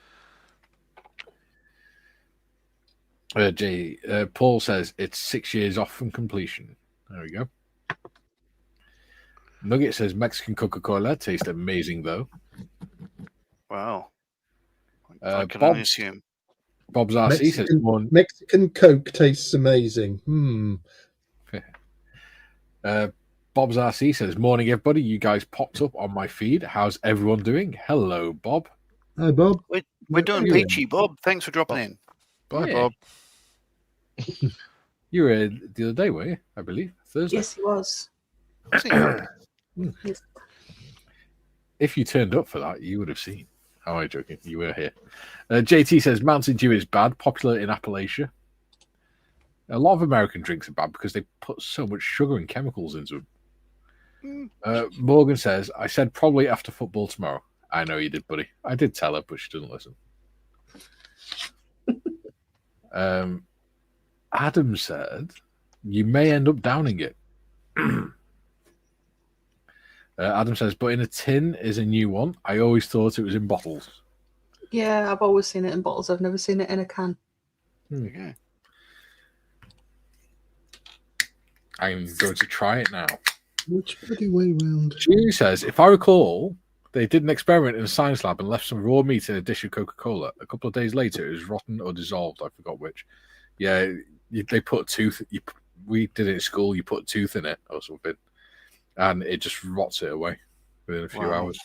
Paul says it's 6 years off from completion. There we go. Nugget says Mexican Coca-Cola tastes amazing though. Wow. I can Bob- only assume. Bob's RC says one. Mexican Coke tastes amazing. Bob's RC says, "Morning, everybody. You guys popped up on my feed. How's everyone doing?" Hello, Bob. Hi, Bob. We're doing you peachy, Bob. Thanks for dropping in. Bye, Yeah. Bob. You were the other day, were you? I believe Thursday. Yes, he was. See, Yes. If you turned up for that, you would have seen. How am I joking? You were here. JT says Mountain Dew is bad, popular in Appalachia. A lot of American drinks are bad because they put so much sugar and chemicals into them. Morgan says, I said probably after football tomorrow. I know you did, buddy. I did tell her, but she doesn't listen. Adam said, you may end up downing it. Adam says, but in a tin is a new one. I always thought it was in bottles. Yeah, I've always seen it in bottles. I've never seen it in a can. okay. I'm going to try it now. Which bloody way round? She says, if I recall, they did an experiment in a science lab and left some raw meat in a dish of Coca-Cola. A couple of days later, it was rotten or dissolved. I forgot which. Yeah, they put a tooth. We did it at school. You put a tooth in it or something, and it just rots it away within a few hours.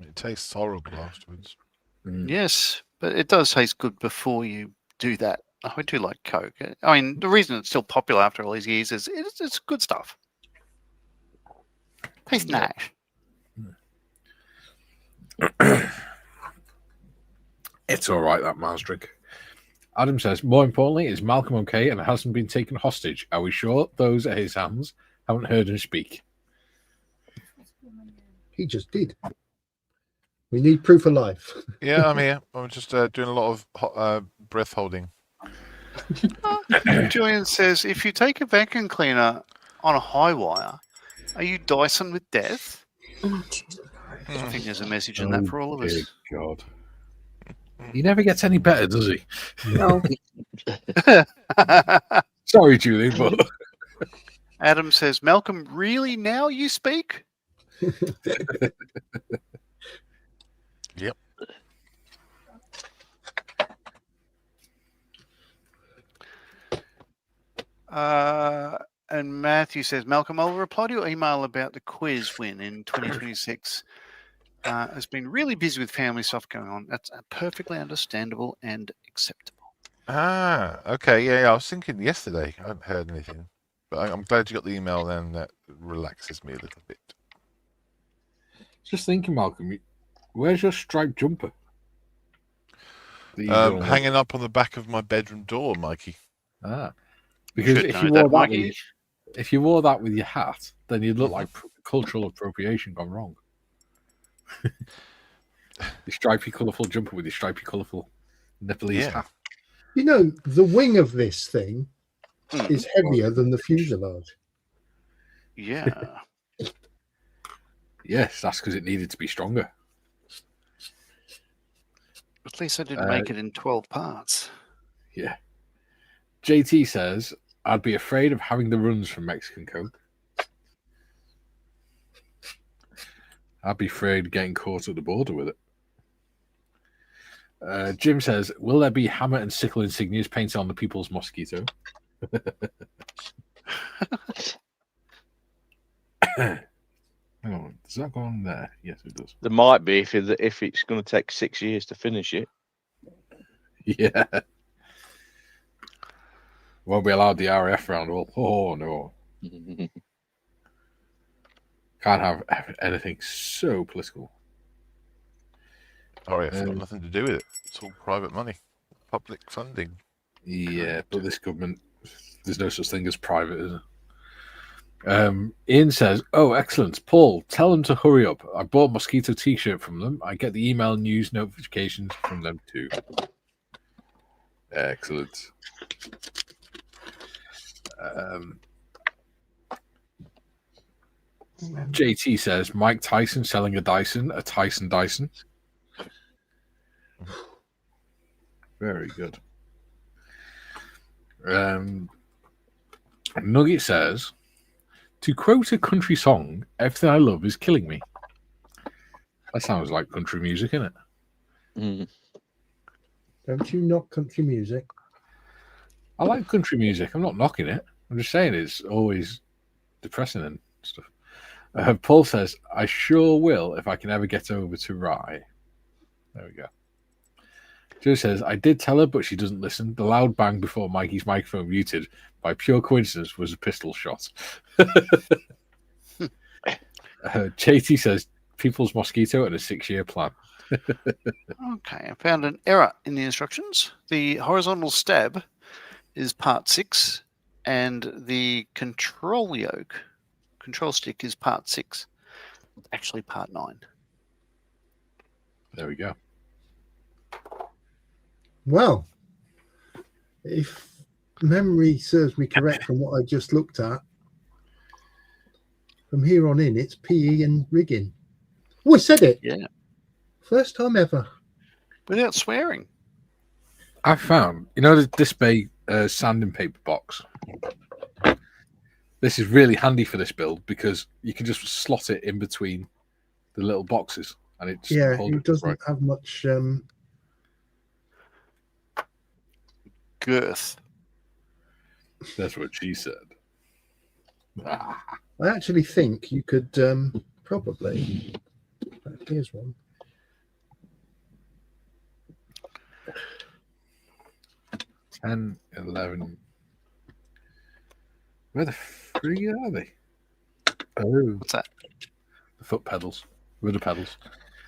It tastes horrible afterwards. Yes, but it does taste good before you do that. I do like Coke. I mean, the reason it's still popular after all these years is it's good stuff. Tastes nice. It's all right, that Mars drink. Adam says, more importantly, is Malcolm okay and hasn't been taken hostage? Are we sure those are his hands? Haven't heard him speak. He just did. We need proof of life. Yeah, I'm here. I'm just doing a lot of breath holding. Julian says, if you take a vacuum cleaner on a high wire, are you Dyson with death? Oh, Jesus. I think there's a message in that for all of us. Dear God. He never gets any better, does he? No. Sorry, Julian, but Adam says, Malcolm, really now you speak? Yep. And Matthew says, Malcolm, I'll reply to your email about the quiz win in 2026. Has been really busy with family stuff going on. That's perfectly understandable and acceptable. Ah, okay. Yeah, I was thinking yesterday. I hadn't heard anything. But I'm glad you got the email then. That relaxes me a little bit. just thinking, Malcolm, where's your striped jumper? That you don't wear? Hanging up on the back of my bedroom door, Mikey. Because Should if know you, that, wore that Mikey. with, if you wore that with your hat, then you'd look like cultural appropriation gone wrong. The stripy, colourful jumper with your stripy, colourful Nepalese hat. You know, the wing of this thing is heavier than the fuselage. Yeah. Yes, that's because it needed to be stronger. At least I didn't make it in 12 parts. Yeah. JT says, I'd be afraid of having the runs from Mexican Coke. I'd be afraid of getting caught at the border with it. Jim says, will there be hammer and sickle insignias painted on the people's mosquito? Hang on, does that go on there? Yes, it does. There might be if it's going to take 6 years to finish it. Yeah. Won't be allowed the RAF round. Well, oh no. Can't have anything so political. RAF's got nothing to do with it. It's all private money, public funding. Yeah, but this government, there's no such thing as private, is there? Ian says, oh, excellent. Paul, tell them to hurry up. I bought a mosquito t-shirt from them. I get the email news notifications from them too. Excellent. JT says, Mike Tyson selling a Dyson Dyson. Very good. Nugget says, to quote a country song, everything I love is killing me. That sounds like country music, isn't it? Don't you knock country music? I like country music. I'm not knocking it. I'm just saying it's always depressing and stuff. Paul says, I sure will if I can ever get over to Rye. There we go. Joe says, I did tell her, but she doesn't listen. The loud bang before Mikey's microphone muted by pure coincidence was a pistol shot. JT says, People's Mosquito and a 6-year plan. Okay, I found an error in the instructions. The horizontal stab is part 6, and the control stick is part 6. It's actually part 9. There we go. Well, if memory serves me correct from what I just looked at, from here on in, it's PE and rigging. Oh, I said it. Yeah. First time ever. Without swearing. I found, the Display sanding paper box. This is really handy for this build because you can just slot it in between the little boxes, and it just holds it doesn't have much girth. That's what she said. I actually think you could probably. Here's one. And 11. Where the free are they? Oh, What's that? The foot pedals. Rudder pedals.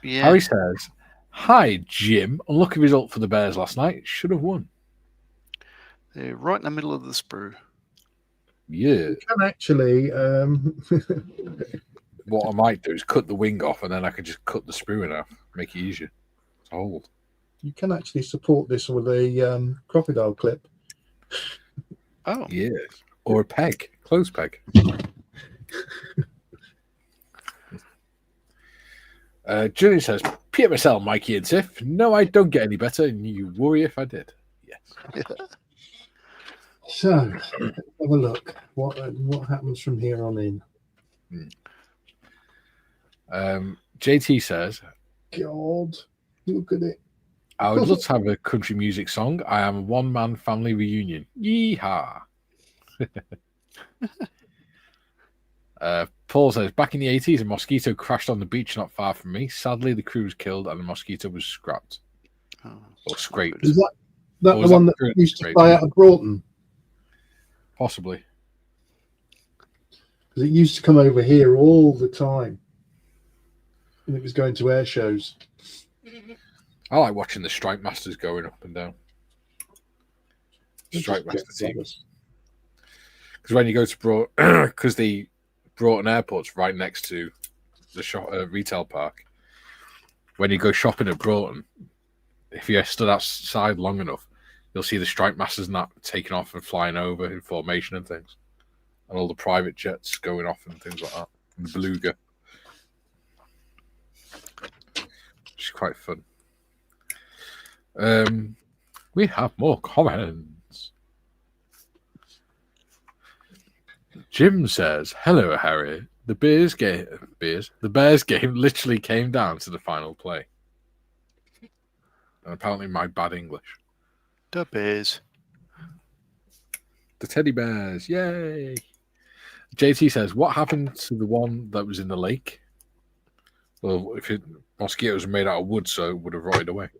Yeah. Harry says, Hi, Jim. Unlucky result for the Bears last night. Should have won. They're right in the middle of the sprue. Yeah. You can actually. What I might do is cut the wing off, and then I could just cut the sprue in half. Make it easier to hold. You can actually support this with a crocodile clip. Oh. Yes. Or a peg. Clothes peg. Julian says, PMSL, Mikey and Tiff. No, I don't get any better, and you worry if I did. Yes. So, let's have a look. What happens from here on in? JT says, God, look at it. I would love to have a country music song. I am a one-man family reunion. Yeehaw. Paul says, back in the 80s, a mosquito crashed on the beach not far from me. Sadly, the crew was killed and the mosquito was scrapped. Or scraped. Is that the Or was one that that used to scraped? fly out of Broughton? Possibly. Because it used to come over here all the time. And it was going to air shows. I like watching the Strike Masters going up and down. Strike Master team. Because when you go to because the Broughton Airport's right next to the retail park. When you go shopping at Broughton, if you stood outside long enough, you'll see the Strike Masters and that taking off and flying over in formation and things. And all the private jets going off and things like that. And the Beluga. Which is quite fun. We have more comments. Jim says, "Hello, Harry. The Bears game literally came down to the final play." And apparently, my bad English. The Bears. The teddy bears, yay! JT says, "What happened to the one that was in the lake?" Well, mosquitoes are made out of wood, so it would have rotted away.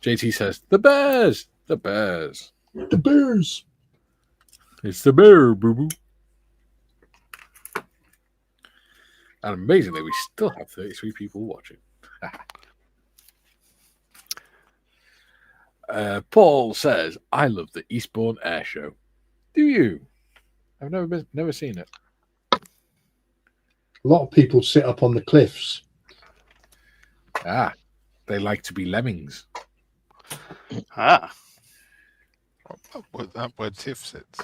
JT says, "The bears! The bears! The bears! It's the bear, boo-boo." And amazingly, we still have 33 people watching. Paul says, "I love the Eastbourne Air Show." Do you? I've never seen it. A lot of people sit up on the cliffs. They like to be lemmings. That where Tiff sits.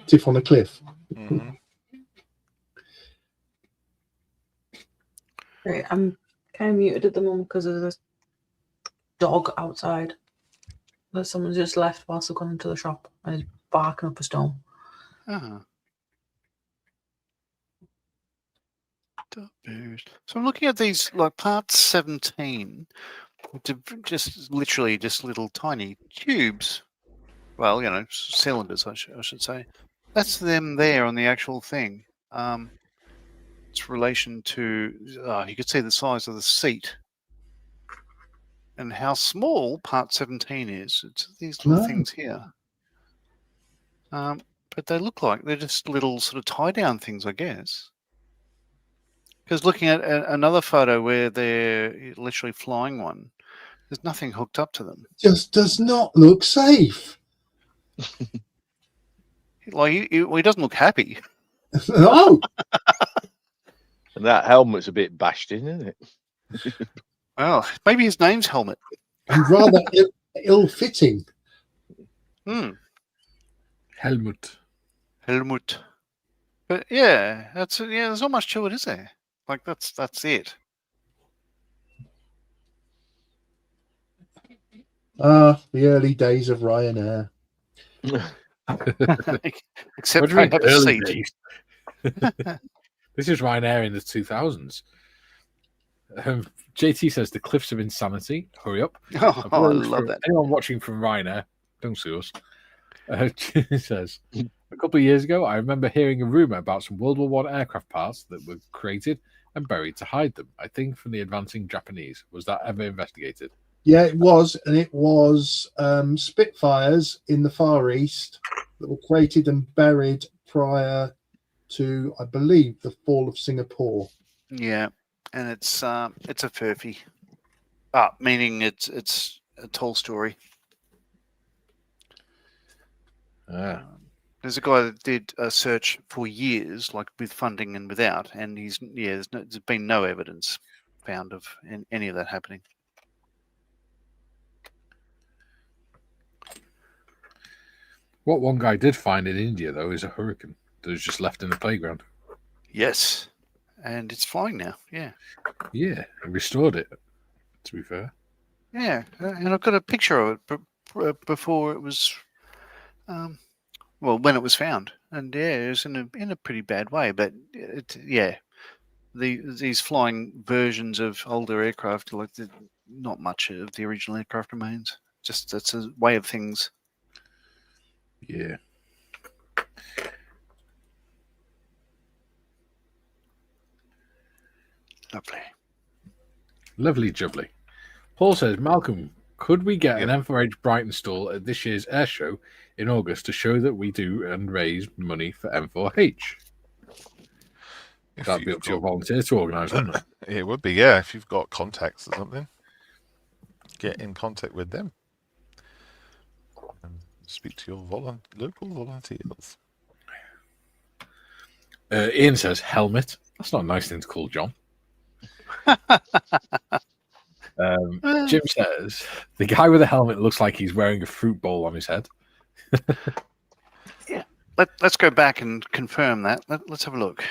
Tiff on a cliff. Mm-hmm. Right, I'm kind of muted at the moment because of this dog outside that someone's just left whilst I've gone into the shop and is barking up a storm. The Bears. So I'm looking at these like part 17, which are just literally just little tiny tubes. Well, cylinders, I should say. That's them there on the actual thing. It's relation to, you could see the size of the seat and how small part 17 is. It's these little things here. But they look like they're just little sort of tie-down things, I guess. Because looking at another photo where they're literally flying one, there's nothing hooked up to them. Just does not look safe. Like he doesn't look happy. No. And that helmet's a bit bashed in, isn't it? Well, maybe his name's Helmet. And rather ill-fitting. Helmut. Helmut. But yeah, there's not much to it, is there? Like that's it. The early days of Ryanair. Except What do they you mean, have a early seat. days? This is Ryanair in the 2000s. JT says the cliffs of insanity. Hurry up. Oh, I love that. Anyone watching from Ryanair, don't sue us. He says, a couple of years ago, I remember hearing a rumor about some World War I aircraft parts that were created and buried to hide them. I think from the advancing Japanese. Was that ever investigated? Yeah, it was. And it was Spitfires in the Far East that were created and buried prior to, I believe, the fall of Singapore. Yeah, and it's a furphy. Meaning it's a tall story. There's a guy that did a search for years, like with funding and without, and there's been no evidence found of any of that happening. What one guy did find in India, though, is a hurricane that was just left in the playground. Yes, and it's flying now. Yeah. Yeah, he restored it, to be fair. Yeah, and I've got a picture of it before it was, when it was found, and yeah, it was in a pretty bad way. But these flying versions of older aircraft, like not much of the original aircraft remains. Just that's a way of things. Yeah. Lovely jubbly. Paul says, Malcolm, could we get an M4H Brighton stall at this year's air show in August to show that we do and raise money for M4H? That'd be up to your volunteer to organise, wouldn't it? It would be, yeah. If you've got contacts or something, get in contact with them and speak to your local volunteers. Ian says, helmet. That's not a nice thing to call John. Jim says, the guy with the helmet looks like he's wearing a fruit bowl on his head. Yeah. Let's go back and confirm that. Let's have a look.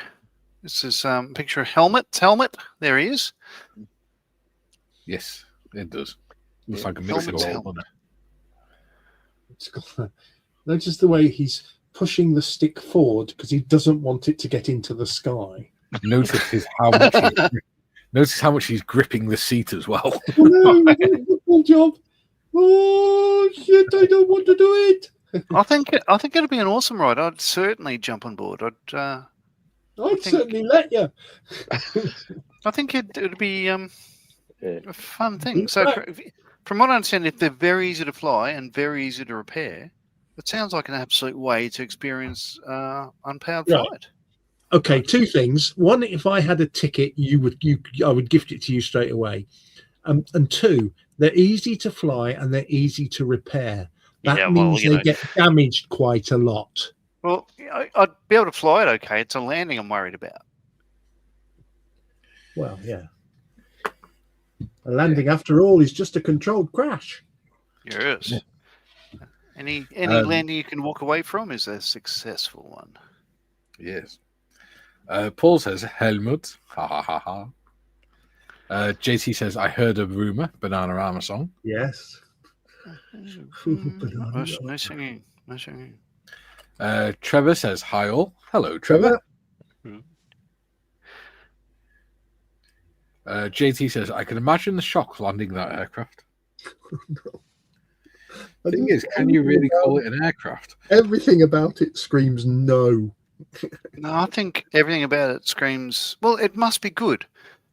This is a picture of Helmet. There he is. Yes, it does. Looks like a mixing bowl. Notice the way he's pushing the stick forward because he doesn't want it to get into the sky. Notice how much he's gripping the seat as well. Good job. Oh shit! I don't want to do it. I think it'd be an awesome ride. I'd certainly jump on board. I'd certainly let you. I think it'd be a fun thing. So, from what I understand, if they're very easy to fly and very easy to repair, it sounds like an absolute way to experience unpowered flight. Okay, two things. One, if I had a ticket, I would gift it to you straight away. And two, they're easy to fly and they're easy to repair. That means they get damaged quite a lot. Well, I'd be able to fly it okay. It's a landing I'm worried about. Well, yeah. A landing, after all, is just a controlled crash. Yes. Yeah. Any landing you can walk away from is a successful one. Yes. Paul says, Helmut. Ha ha ha ha. JT says, I heard a rumor, Bananarama song. Yes. No singing. Trevor says, hi all. Hello, Trevor. JT says, I can imagine the shock landing that aircraft. I thing just- is, can you really call it an aircraft? Everything about it screams no. No, I think everything about it screams. Well, it must be good,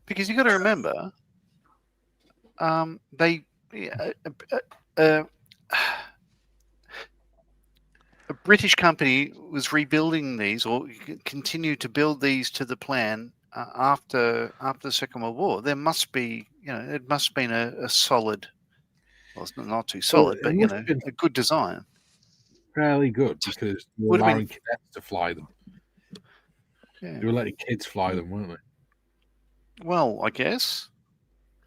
because you got to remember, they a British company was rebuilding these, or continued to build these to the plan after the Second World War. There must be, it must have been a solid. Well, it's not too solid, Well, it but must have been a good design. fairly good because they were Would have been- allowing cadets to fly them. Yeah. They were letting kids fly them, weren't they? Well, I guess.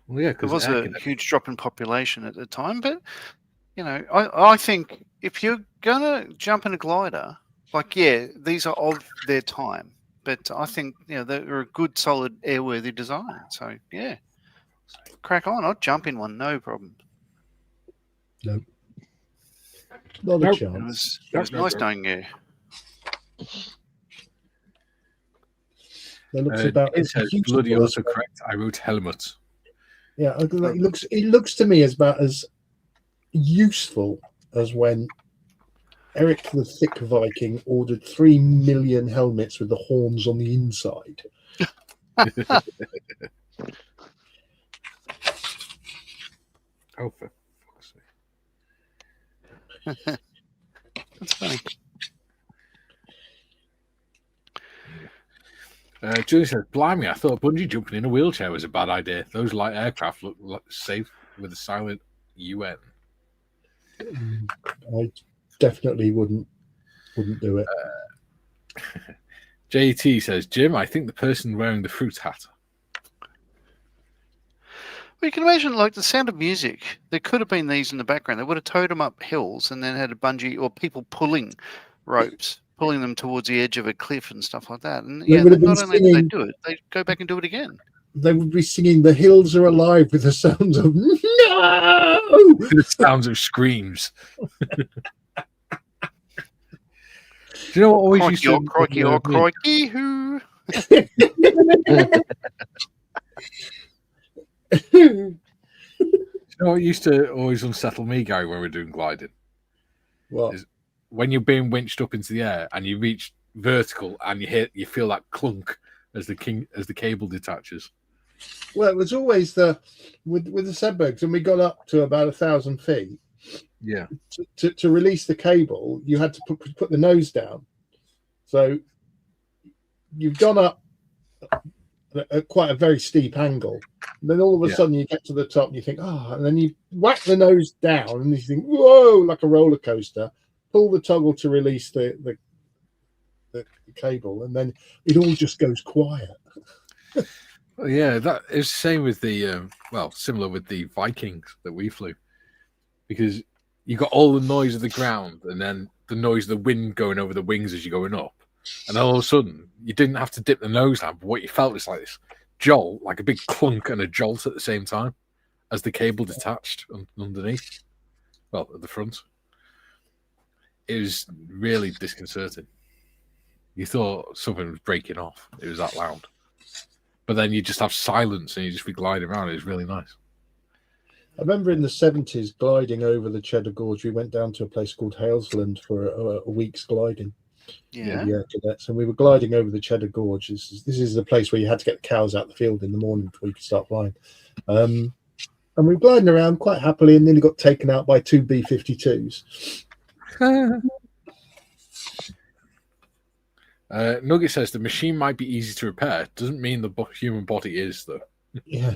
Well, yeah, There because was a huge drop in population at the time, but I think if you're gonna jump in a glider, these are of their time, but I think they're a good, solid, airworthy design. So yeah, crack on. I'd jump in one, no problem. Not a Nope. It chance. was Nope, nice nope. knowing you. That looks about It as says useful bloody as- autocorrect. I wrote helmet. Yeah, it looks to me as about as useful as when Eric the Thick Viking ordered 3 million helmets with the horns on the inside. Oh, for fuck's sake. That's funny. Julie says, blimey, I thought bungee jumping in a wheelchair was a bad idea. Those light aircraft look safe with a silent UN. I definitely wouldn't do it. JT says, Jim, I think the person wearing the fruit hat. Well, you can imagine, like, the Sound of Music. There could have been these in the background. They would have towed them up hills and then had a bungee or people pulling ropes, pulling them towards the edge of a cliff and stuff like that. And They would have been not only did they singing- do it, they go back and do it again. They would be singing "The Hills Are Alive" with the sounds of no. The sounds of screams. Do you know what always used to... Crikey, or crikey, who? You know what used to always unsettle me, Gary, when we're doing gliding? What? When you're being winched up into the air and you reach vertical and you feel that clunk as the cable detaches. Well, it was always with the Sedbergs, and we got up to about 1,000 feet. Yeah. To release the cable, you had to put the nose down. So you've gone up at quite a very steep angle. And then all of a sudden you get to the top and you think, and then you whack the nose down and you think, whoa, like a roller coaster. Pull the toggle to release the cable, and then it all just goes quiet. Well, yeah, that is the same with the similar with the Vikings that we flew, because you got all the noise of the ground and then the noise of the wind going over the wings as you're going up, and all of a sudden you didn't have to dip the nose down, but what you felt was like this jolt, like a big clunk and a jolt at the same time as the cable detached underneath, at the front. It was really disconcerting. You thought something was breaking off. It was that loud. But then you just have silence and you just be gliding around. It was really nice. I remember in the 70s gliding over the Cheddar Gorge. We went down to a place called Halesland for a week's gliding. Yeah. The air cadets, and we were gliding over the Cheddar Gorge. This is the place where you had to get the cows out the field in the morning before you could start flying. And we were gliding around quite happily and nearly got taken out by 2 B-52s. Nugget says the machine might be easy to repair. Doesn't mean the human body is, though. Yeah.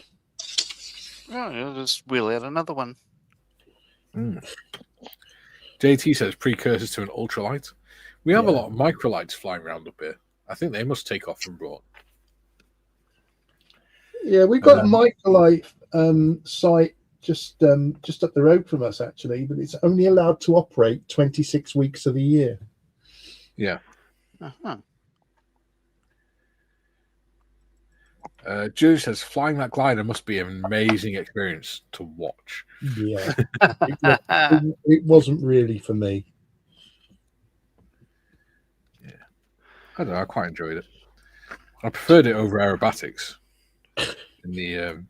Oh, you'll just wheel out another one. JT says precursors to an ultralight. We have a lot of microlights flying around up here. I think they must take off from Broad. Yeah, we've got a microlight site just up the road from us, actually, but it's only allowed to operate 26 weeks of the year. Yeah. Uh-huh. Julie says flying that glider must be an amazing experience to watch. Yeah. it wasn't really for me. Yeah. I don't know. I quite enjoyed it. I preferred it over aerobatics in the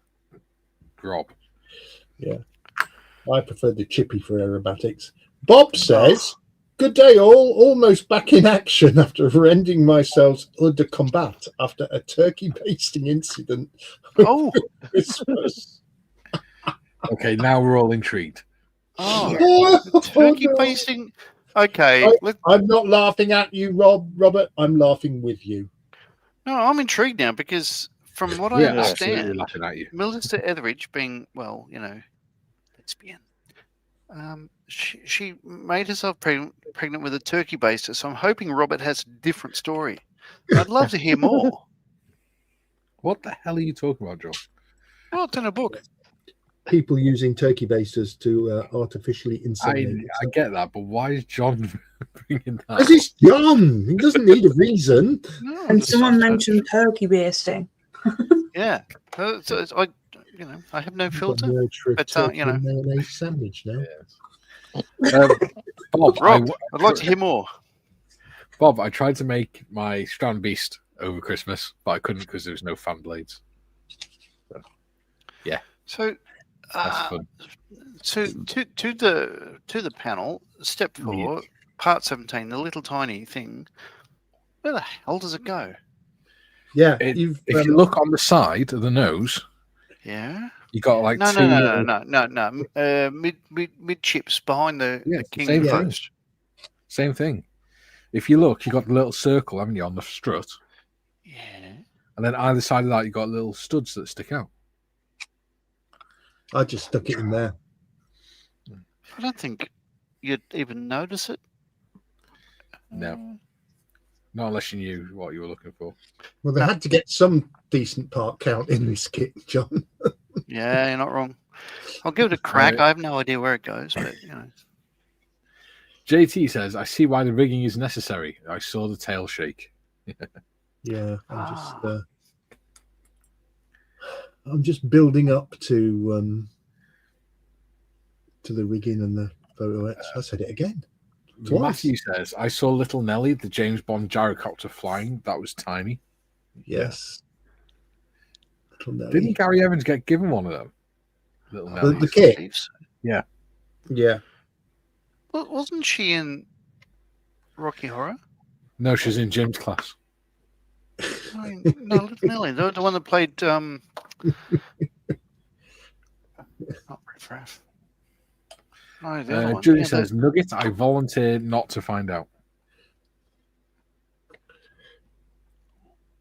Grob. Yeah. I prefer the chippy for aerobatics. Bob says, "Good day, all. Almost back in action after rending myself hors de combat after a turkey basting incident Oh, Christmas." Okay, now we're all intrigued. oh, turkey no. basting. Okay, I'm not laughing at you, Robert. I'm laughing with you. no, I'm intrigued now because from what I We're absolutely understand, laughing at you. Melissa Etheridge being, well, lesbian, she made herself pregnant with a turkey baster. So I'm hoping Robert has a different story. I'd love to hear more. What the hell are you talking about, Joel? Well, it's in a book. People using turkey basters to artificially inseminate. I get that, but why is John bringing that? Because it's John. He doesn't need a reason. No, I'm And just- someone mentioned turkey basting. yeah. So I have no filter. Word for a But, turkey and mayonnaise sandwich now. Bob, Rob, I'd like to hear more. Bob, I tried to make my Strand Beast over Christmas, but I couldn't because there was no fan blades. So, That's fun. to the panel, step 4, part 17, the little tiny thing. Where the hell does it go? Yeah, If you look on the side of the nose, Yeah. you got like No, two. no. Mid chips behind the king same thing. first. Same thing. If you look, you got the little circle, haven't you, on the strut? Yeah. And then either side of that, you got little studs that stick out. I just stuck it in there. I don't think you'd even notice it. No. Not unless you knew what you were looking for. Well, they had to get some decent part count in this kit, John. Yeah, you're not wrong. I'll give it a crack. I have no idea where it goes, but JT says, I see why the rigging is necessary. I saw the tail shake. Yeah, I'm just building up to the rigging and the photo X. I said it again. Twice. Matthew says, I saw Little Nelly, the James Bond gyrocopter flying. That was tiny. Yes. Little Nelly. Didn't Gary Evans get given one of them? Little Nelly. The kit? Yeah. Yeah. Well, wasn't she in Rocky Horror? No, she's in Jim's class. No, Little Nelly, the one that played not Riff Raff. No, the other one. Julie Yeah, says, Nugget, I volunteer not to find out.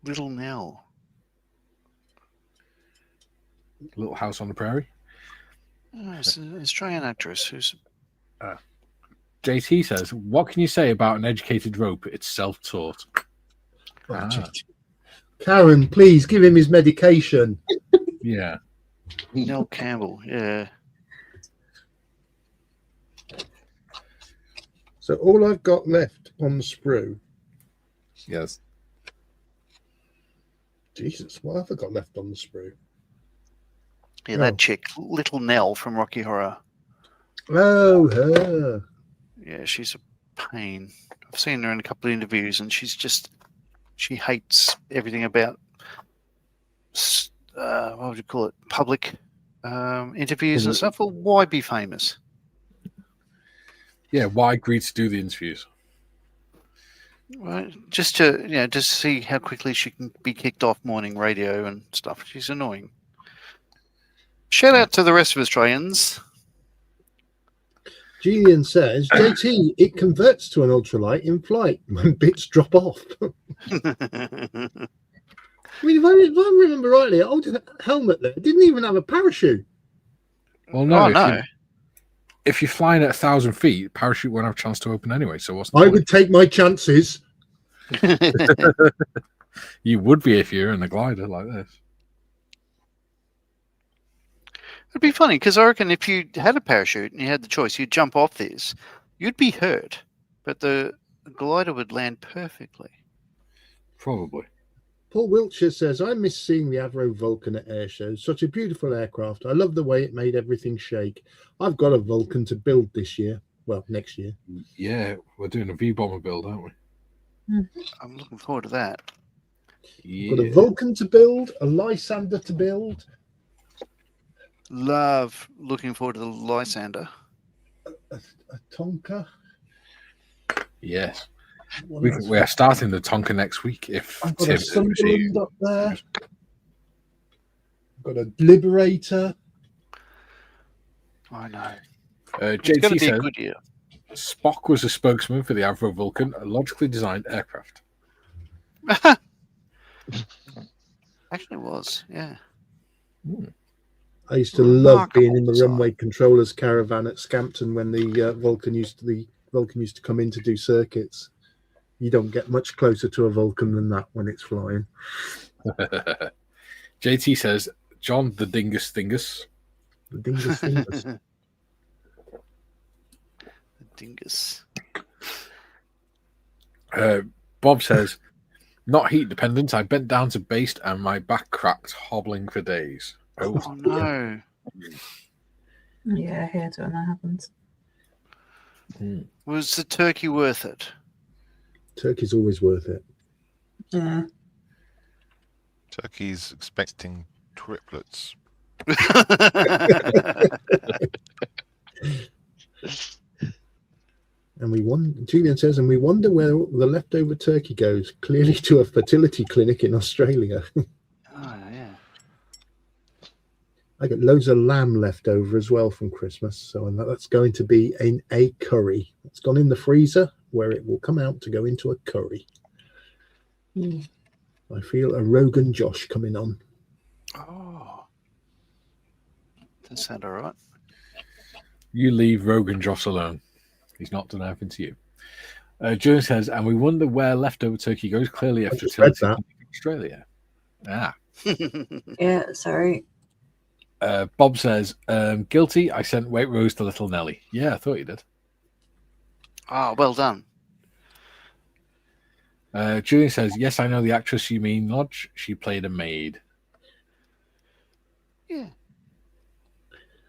Little Nell. Little House on the Prairie. Oh, it's an Australian actress who's. JT says, what can you say about an educated rope? It's self-taught. Karen, please give him his medication. Yeah. Nell Campbell, yeah. So all I've got left on the sprue. Yes. Jesus, what have I got left on the sprue? Yeah, that chick, Little Nell from Rocky Horror. Oh, her. Yeah, she's a pain. I've seen her in a couple of interviews, and she hates everything about what would you call it? Public interviews and stuff. Well, why be famous? Yeah, why agree to do the interviews? Well, just to see how quickly she can be kicked off morning radio and stuff. She's annoying. Shout out to the rest of Australians. Julian says, JT, it converts to an ultralight in flight when bits drop off. I mean, if I remember rightly, an old helmet there didn't even have a parachute. Well, no. No. If you're flying at 1,000 feet, parachute won't have a chance to open anyway. So what's the I point? would take my chances. You would be if you're in a glider like this. It'd be funny because I reckon if you had a parachute and you had the choice, you'd jump off this, you'd be hurt, but the glider would land perfectly. Probably. Paul Wiltshire says, I miss seeing the Avro Vulcan at air shows. Such a beautiful aircraft. I love the way it made everything shake. I've got a Vulcan to build this year. Well, next year. Yeah, we're doing a V-bomber build, aren't we? I'm looking forward to that. Yeah. Got a Vulcan to build, a Lysander to build, Love looking forward to the Lysander. A Tonka. Yes. What else? We are starting the Tonka next week. If I've got Tim a is with you. Sunderland up there. I've got a Liberator. I know. JT It's going to be a says good year. Spock was a spokesman for the Avro Vulcan, a logically designed aircraft. Actually, it was. Yeah. I used to love Remarkable being in the design. runway controllers caravan at Scampton when the Vulcan used to come in to do circuits. You don't get much closer to a Vulcan than that when it's flying. JT says John the Dingus Thingus. The dingus dingus. The dingus. Bob says, not heat dependent. I bent down to baste and my back cracked, hobbling for days. Oh no. Yeah, I hate it when that happens. Was the turkey worth it? Turkey's always worth it. Yeah. Turkey's expecting triplets. And Julian says, and we wonder where the leftover turkey goes. Clearly to a fertility clinic in Australia. Oh yeah. I got loads of lamb left over as well from Christmas. So that's going to be a curry. It's gone in the freezer where it will come out to go into a curry. I feel a Rogan Josh coming on. Oh. That sound all right. You leave Rogan Joss alone. He's not done anything to you. Julian says, and we wonder where leftover turkey goes. Clearly a just read fertility that. clinic in Australia. Ah. Yeah, sorry. Bob says, guilty. I sent Waitrose to Little Nelly. Yeah, I thought you did. Oh, well done. Julian says, yes, I know the actress you mean, Lodge. She played a maid. Yeah.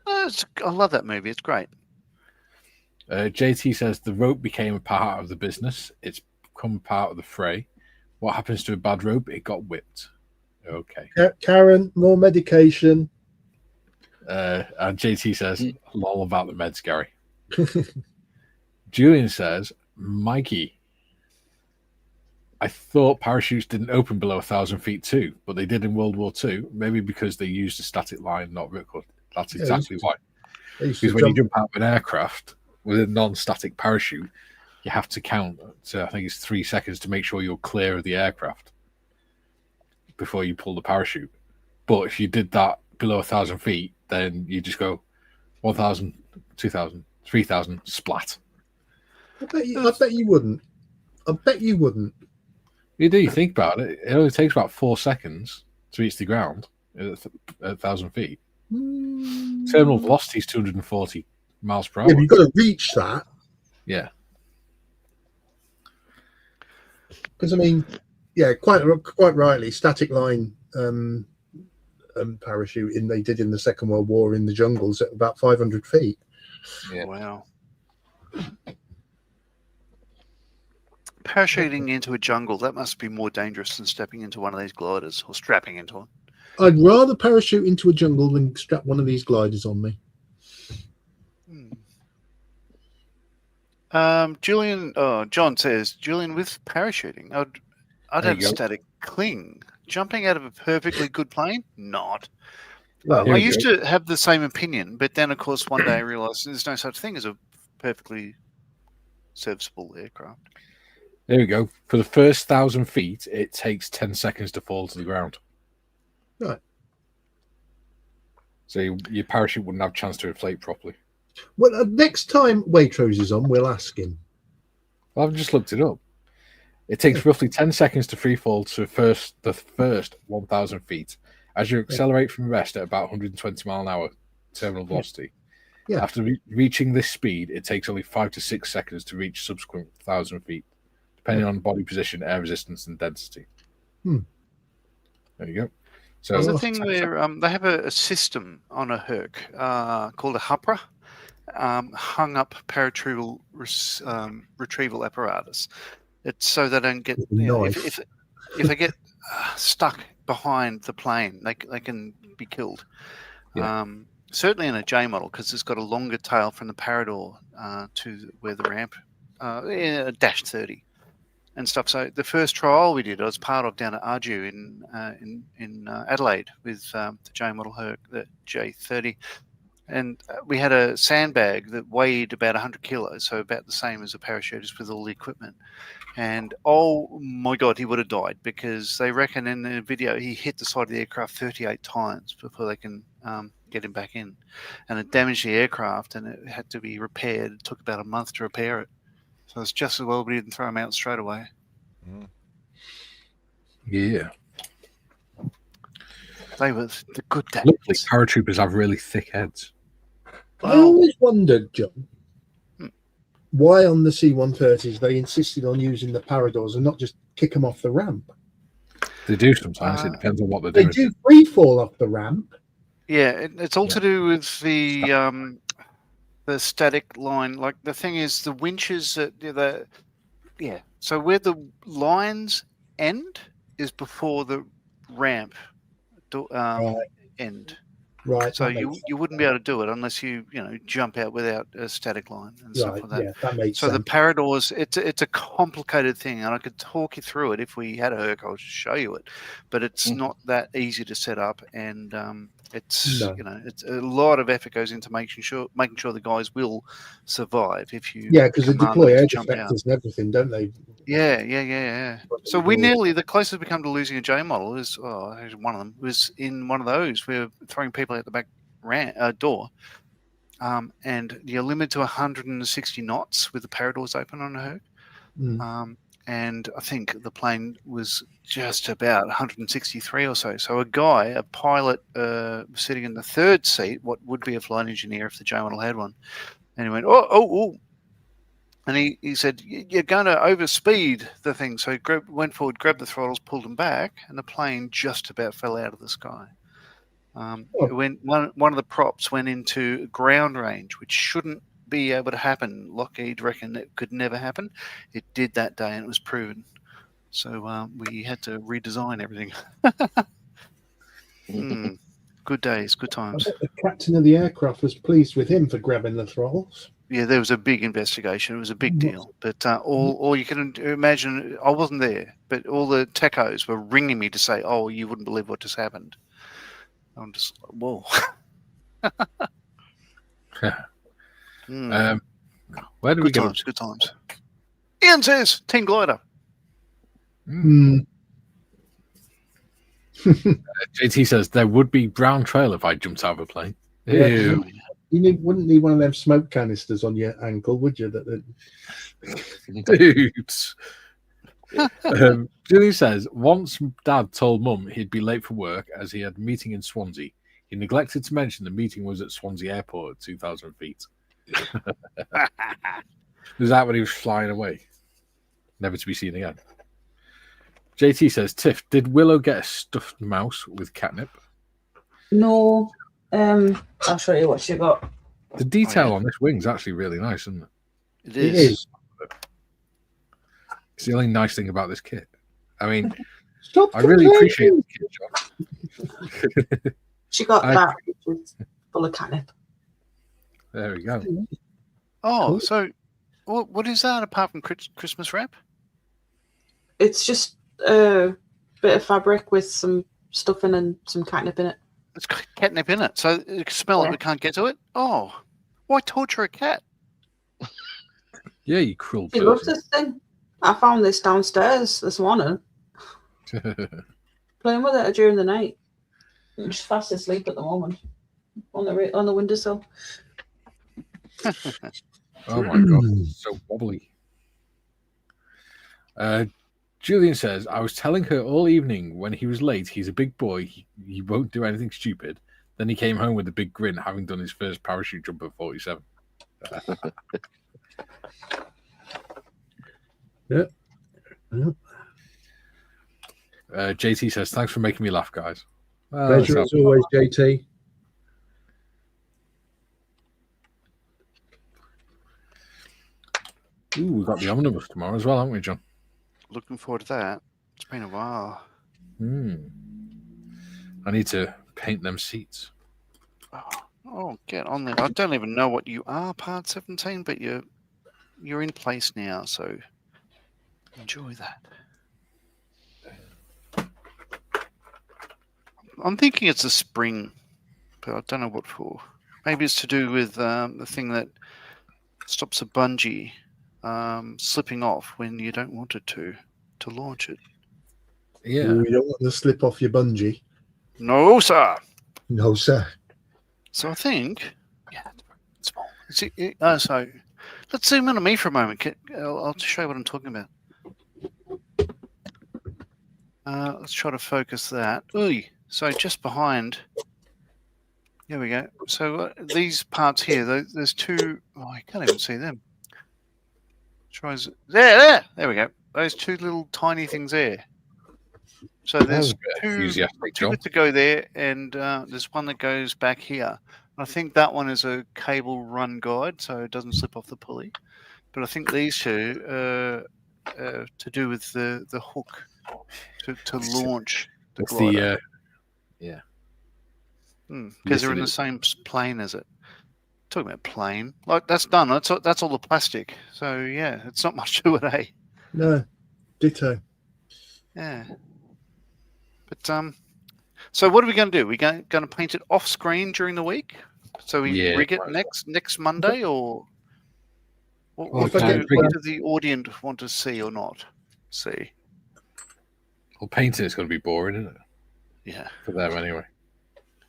I love that movie. It's great. JT says, the rope became a part of the business. It's become part of the fray. What happens to a bad rope? It got whipped. Okay. Karen, more medication. And JT says, lol about the meds, Gary. Julian says, Mikey, I thought parachutes didn't open below 1,000 feet too, but they did in World War II. Maybe because they used a static line, not vertical. That's exactly why. Because when you jump out of an aircraft with a non-static parachute, you have to count. So I think it's 3 seconds to make sure you're clear of the aircraft before you pull the parachute. But if you did that below 1,000 feet, then you just go 1,000, 2,000, 3,000, splat. I bet you wouldn't. I bet you wouldn't. You do. You think about it. It only takes about 4 seconds to reach the ground at 1,000 feet. Terminal velocity is 240 miles per hour. Yeah, you've got to reach that. Yeah. Because I mean, yeah, quite rightly, static line parachute they did in the Second World War in the jungles at about 500 feet. Yeah. Wow. Parachuting into a jungle, that must be more dangerous than stepping into one of these gliders or strapping into one. I'd rather parachute into a jungle than strap one of these gliders on me. John says, Julian, with parachuting, I'd have static cling. Jumping out of a perfectly good plane? Not. Well, I used to have the same opinion, but then, of course, one day I realized there's no such thing as a perfectly serviceable aircraft. There we go. For the first 1,000 feet, it takes 10 seconds to fall to the ground. Right. So your parachute wouldn't have a chance to inflate properly. Well, next time Waitrose is on, we'll ask him. Well, I've just looked it up. It takes roughly 10 seconds to free fall to the first 1,000 feet as you accelerate from rest at about 120 mile an hour terminal velocity. Yeah. After reaching this speed, it takes only 5 to 6 seconds to reach subsequent 1,000 feet, depending on body position, air resistance, and density. There you go. So there's a thing where they have a system on a Herc called a HUPRA, hung up retrieval apparatus. It's so they don't get if they get stuck behind the plane, they can be killed. Yeah. certainly in a J model, because it's got a longer tail from the Parador to where the ramp, a dash 30 and stuff. So the first trial we did, I was part of down at Arju in Adelaide with the J model Herc, the J30. And we had a sandbag that weighed about 100 kilos, so about the same as a parachutist with all the equipment. And oh my God, he would have died, because they reckon in the video he hit the side of the aircraft 38 times before they can get him back in. And it damaged the aircraft, and it had to be repaired. It took about a month to repair it. So it's just as well we didn't throw him out straight away. Yeah. They were the good days. Luckily, paratroopers have really thick heads. I always wondered, John, why on the C-130s they insisted on using the Paradors and not just kick them off the ramp. They do sometimes. It depends on what they're They doing. do free fall off the ramp. Yeah, it's all to do with the static line. Like the thing is, the winches that So where the lines end is before the ramp end. Right. So you wouldn't be able to do it unless you jump out without a static line and stuff like that. Yeah, that makes so sense. the Paradors, it's a complicated thing, and I could talk you through it if we had a Herc. I'll just show you it, but it's not that easy to set up, and it's it's a lot of effort goes into making sure the guys will survive if you because they command deploy them to air jump out. deflectors and everything, don't they? Yeah. So we nearly, the closest we come to losing a J model is, one of them was in one of those. We were throwing people out the back door, and you're limited to 160 knots with the Paradors open on a Herc. And I think the plane was just about 163 or so. So a pilot sitting in the third seat, what would be a flight engineer if the J model had one, and he went, oh. And he said, you're going to overspeed the thing. So he went forward, grabbed the throttles, pulled them back, and the plane just about fell out of the sky. When one of the props went into ground range, which shouldn't be able to happen. Lockheed reckoned it could never happen. It did that day, and it was proven. So we had to redesign everything. Good days, good times. I bet the captain of the aircraft was pleased with him for grabbing the throttles. Yeah, there was a big investigation. It was a big deal. But all you can imagine, I wasn't there, but all the techos were ringing me to say, "Oh, you wouldn't believe what just happened." I'm just like, whoa. Where do we go? Good times. Ian says, Team Glider. JT says there would be brown trail if I jumped out of a plane. Ew. You wouldn't need one of them smoke canisters on your ankle, would you? Dudes. Julie says, once Dad told Mum he'd be late for work as he had a meeting in Swansea. He neglected to mention the meeting was at Swansea Airport at 2,000 feet. Was that when he was flying away? Never to be seen again. JT says, Tiff, did Willow get a stuffed mouse with catnip? No. I'll show you what she got. The detail on this wing's actually really nice, isn't it? It is. It's the only nice thing about this kit. I mean, Stop I really appreciate the kit, John. She got that, which was full of catnip. There we go. Oh, Cool. so what is that apart from Christmas wrap? It's just a bit of fabric with some stuffing and some catnip in it. It's got catnip in it, so you can smell it but can't get to it. Oh, why torture a cat? Yeah, you cruel She loves this thing. I found this downstairs this morning, playing with it during the night. She's fast asleep at the moment on the windowsill. Oh my god, it's so wobbly. Julian says, I was telling her all evening when he was late, he's a big boy, he won't do anything stupid. Then he came home with a big grin, having done his first parachute jump at 47. Yep. JT says, thanks for making me laugh, guys. Pleasure as always, JT. Ooh, we've got the omnibus tomorrow as well, haven't we, John? Looking forward to that. It's been a while. I need to paint them seats. Oh, Oh, get on there. I don't even know what you are, part 17, but you're in place now, so enjoy that. I'm thinking it's a spring, but I don't know what for. Maybe it's to do with the thing that stops a bungee slipping off when you don't want it to launch it. Yeah. Ooh, you don't want to slip off your bungee. No, sir. No, sir. So I think, yeah, it's small. So let's zoom in on me for a moment. I'll just show you what I'm talking about. Let's try to focus that. Ooh, so just behind. There we go. So these parts here, there's two. Oh, I can't even see them. There we go. Those two little tiny things there. So there's two bits to go there, and there's one that goes back here. I think that one is a cable run guide, so it doesn't slip off the pulley. But I think these two to do with the hook to launch the glider. Yeah. Because they're in the same plane as it. Talking about plane, like that's done. That's all the plastic. So yeah, it's not much to it, eh? No, ditto. Yeah. But so what are we going to do? We're going to paint it off screen during the week, so we rig it next Monday, or what do the audience want to see or not see? Well, painting is going to be boring, isn't it? Yeah. For them anyway.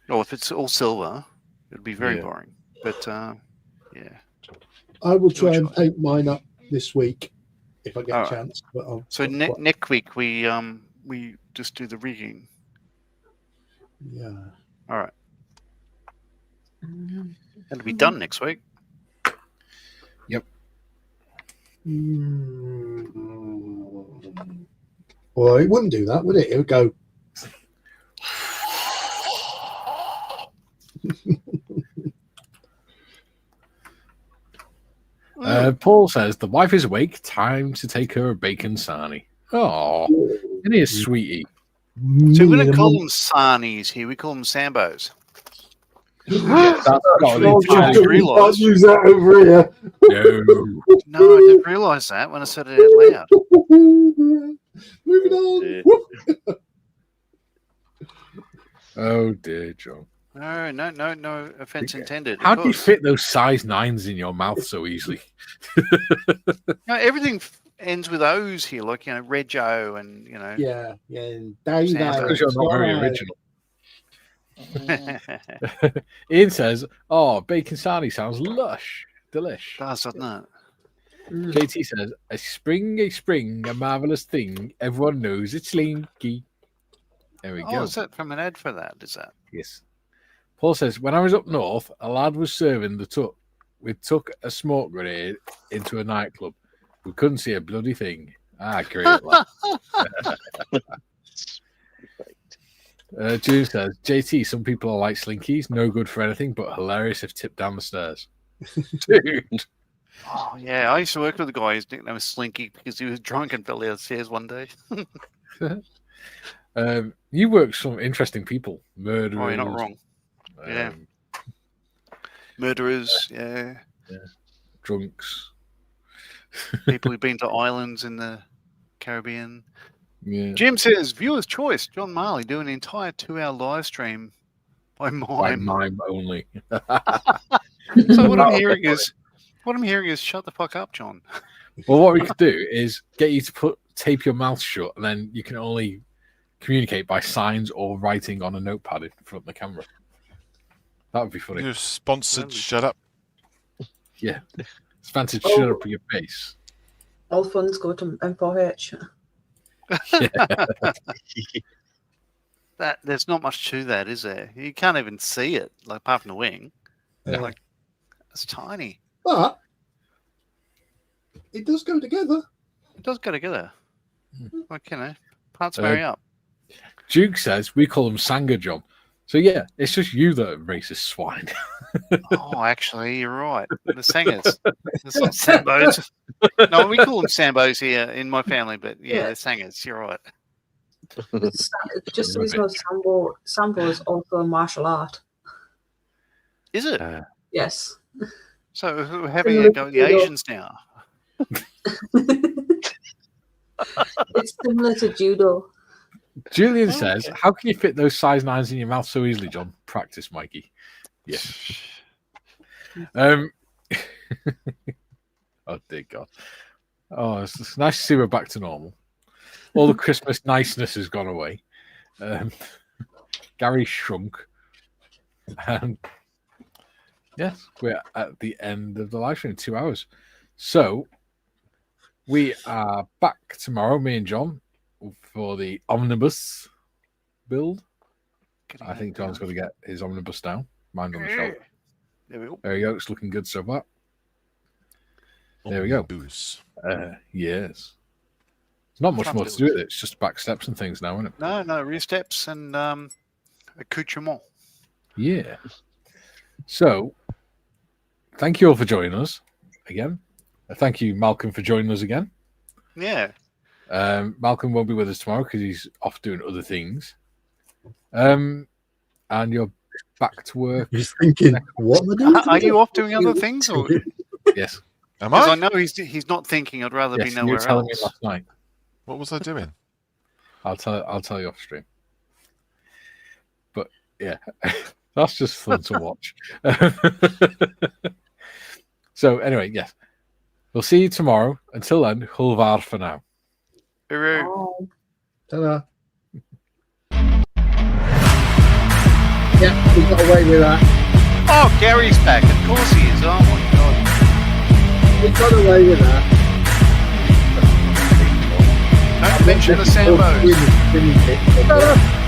Well, if it's all silver, it'd be very boring. But yeah. I will try and paint mine up this week if I get a chance. But next week we just do the rigging. Yeah. All right. It'll be done next week. Yep. Well, it wouldn't do that, would it? It would go. Paul says the wife is awake. Time to take her a bacon sarnie. Oh, it is sweetie. So we don't call them sarnies here. We call them sambos. Yes, that's I didn't use that over here. No, I didn't realise that when I said it out loud. Moving on. Oh dear, John. No offence intended. How do you fit those size 9s in your mouth so easily? No, everything ends with O's here, like Rego and Yeah, and Dave. Because you're not very original. Ian says, "Oh, bacon sarnie sounds lush, delish." Does, doesn't it? JT says, a spring, a marvelous thing. Everyone knows it's Slinky. There we go. Oh, is that from an ad for that? Is that? Yes. Paul says, when I was up north, a lad was serving the tuck. We took a smoke grenade into a nightclub. We couldn't see a bloody thing. Ah, great. June says, JT, some people are like Slinkies, no good for anything, but hilarious if tipped down the stairs. Dude. Oh, yeah. I used to work with a guy whose nickname was Slinky because he was drunk and fell downstairs one day. You work with some interesting people. Murderers. Oh, you're not wrong. Yeah. Murderers, yeah. Drunks. People who've been to islands in the Caribbean. Yeah. Jim says, viewer's choice. John Marley doing an entire 2-hour live stream by mime. By mime only. So what I'm hearing is, shut the fuck up, John. Well, what we could do is get you to tape your mouth shut, and then you can only communicate by signs or writing on a notepad in front of the camera. That would be funny. You're sponsored. Shut up. Yeah. Sponsored. Shut up with your face. All funds go to M4H. There's not much to that, is there? You can't even see it, like apart from the wing. No. Like it's tiny. But it does go together. It does go together. Like, parts marry up. Duke says we call them Sanger, John. So yeah, it's just you that are racist swine. Oh, actually, you're right. The singers, the Sambos. No, we call them Sambos here in my family, but yeah, the singers. You're right. Just so you know, Sambo is also a martial art. Is it? Yes. So we're having a go at the Asians now. It's similar to judo. Julian says, "How can you fit those size 9s in your mouth so easily, John? Practice, Mikey." Yeah. Oh dear God. Oh, it's nice to see we're back to normal. All the Christmas niceness has gone away. Gary shrunk. And yes, we're at the end of the live stream, 2 hours. So we are back tomorrow, me and John, for the omnibus build. I think John's going to get his omnibus down. Mine's on the shelf. There we go. There we go. It's looking good so far. There we go. Yes. There's not much more to do with it. It's just back steps and things now, isn't it? No, rear steps and accoutrement. Yeah. So, thank you all for joining us again. Thank you, Malcolm, for joining us again. Yeah. Malcolm won't be with us tomorrow because he's off doing other things. And you're back to work. He's thinking, what am I doing? Are you off doing other things? Or? Yes. Am Because I? I know he's not thinking. I'd rather be You nowhere were telling me else. last night. What was I doing? I'll tell you off stream. But yeah, that's just fun to watch. So anyway, yes, we'll see you tomorrow. Until then, Hulvar for now. Hooroo. Ta-da. Yeah, we got away with that. Oh, Gary's back. Of course he is. Oh my God. We got away with that. Don't mention the Sambos. Ta-da.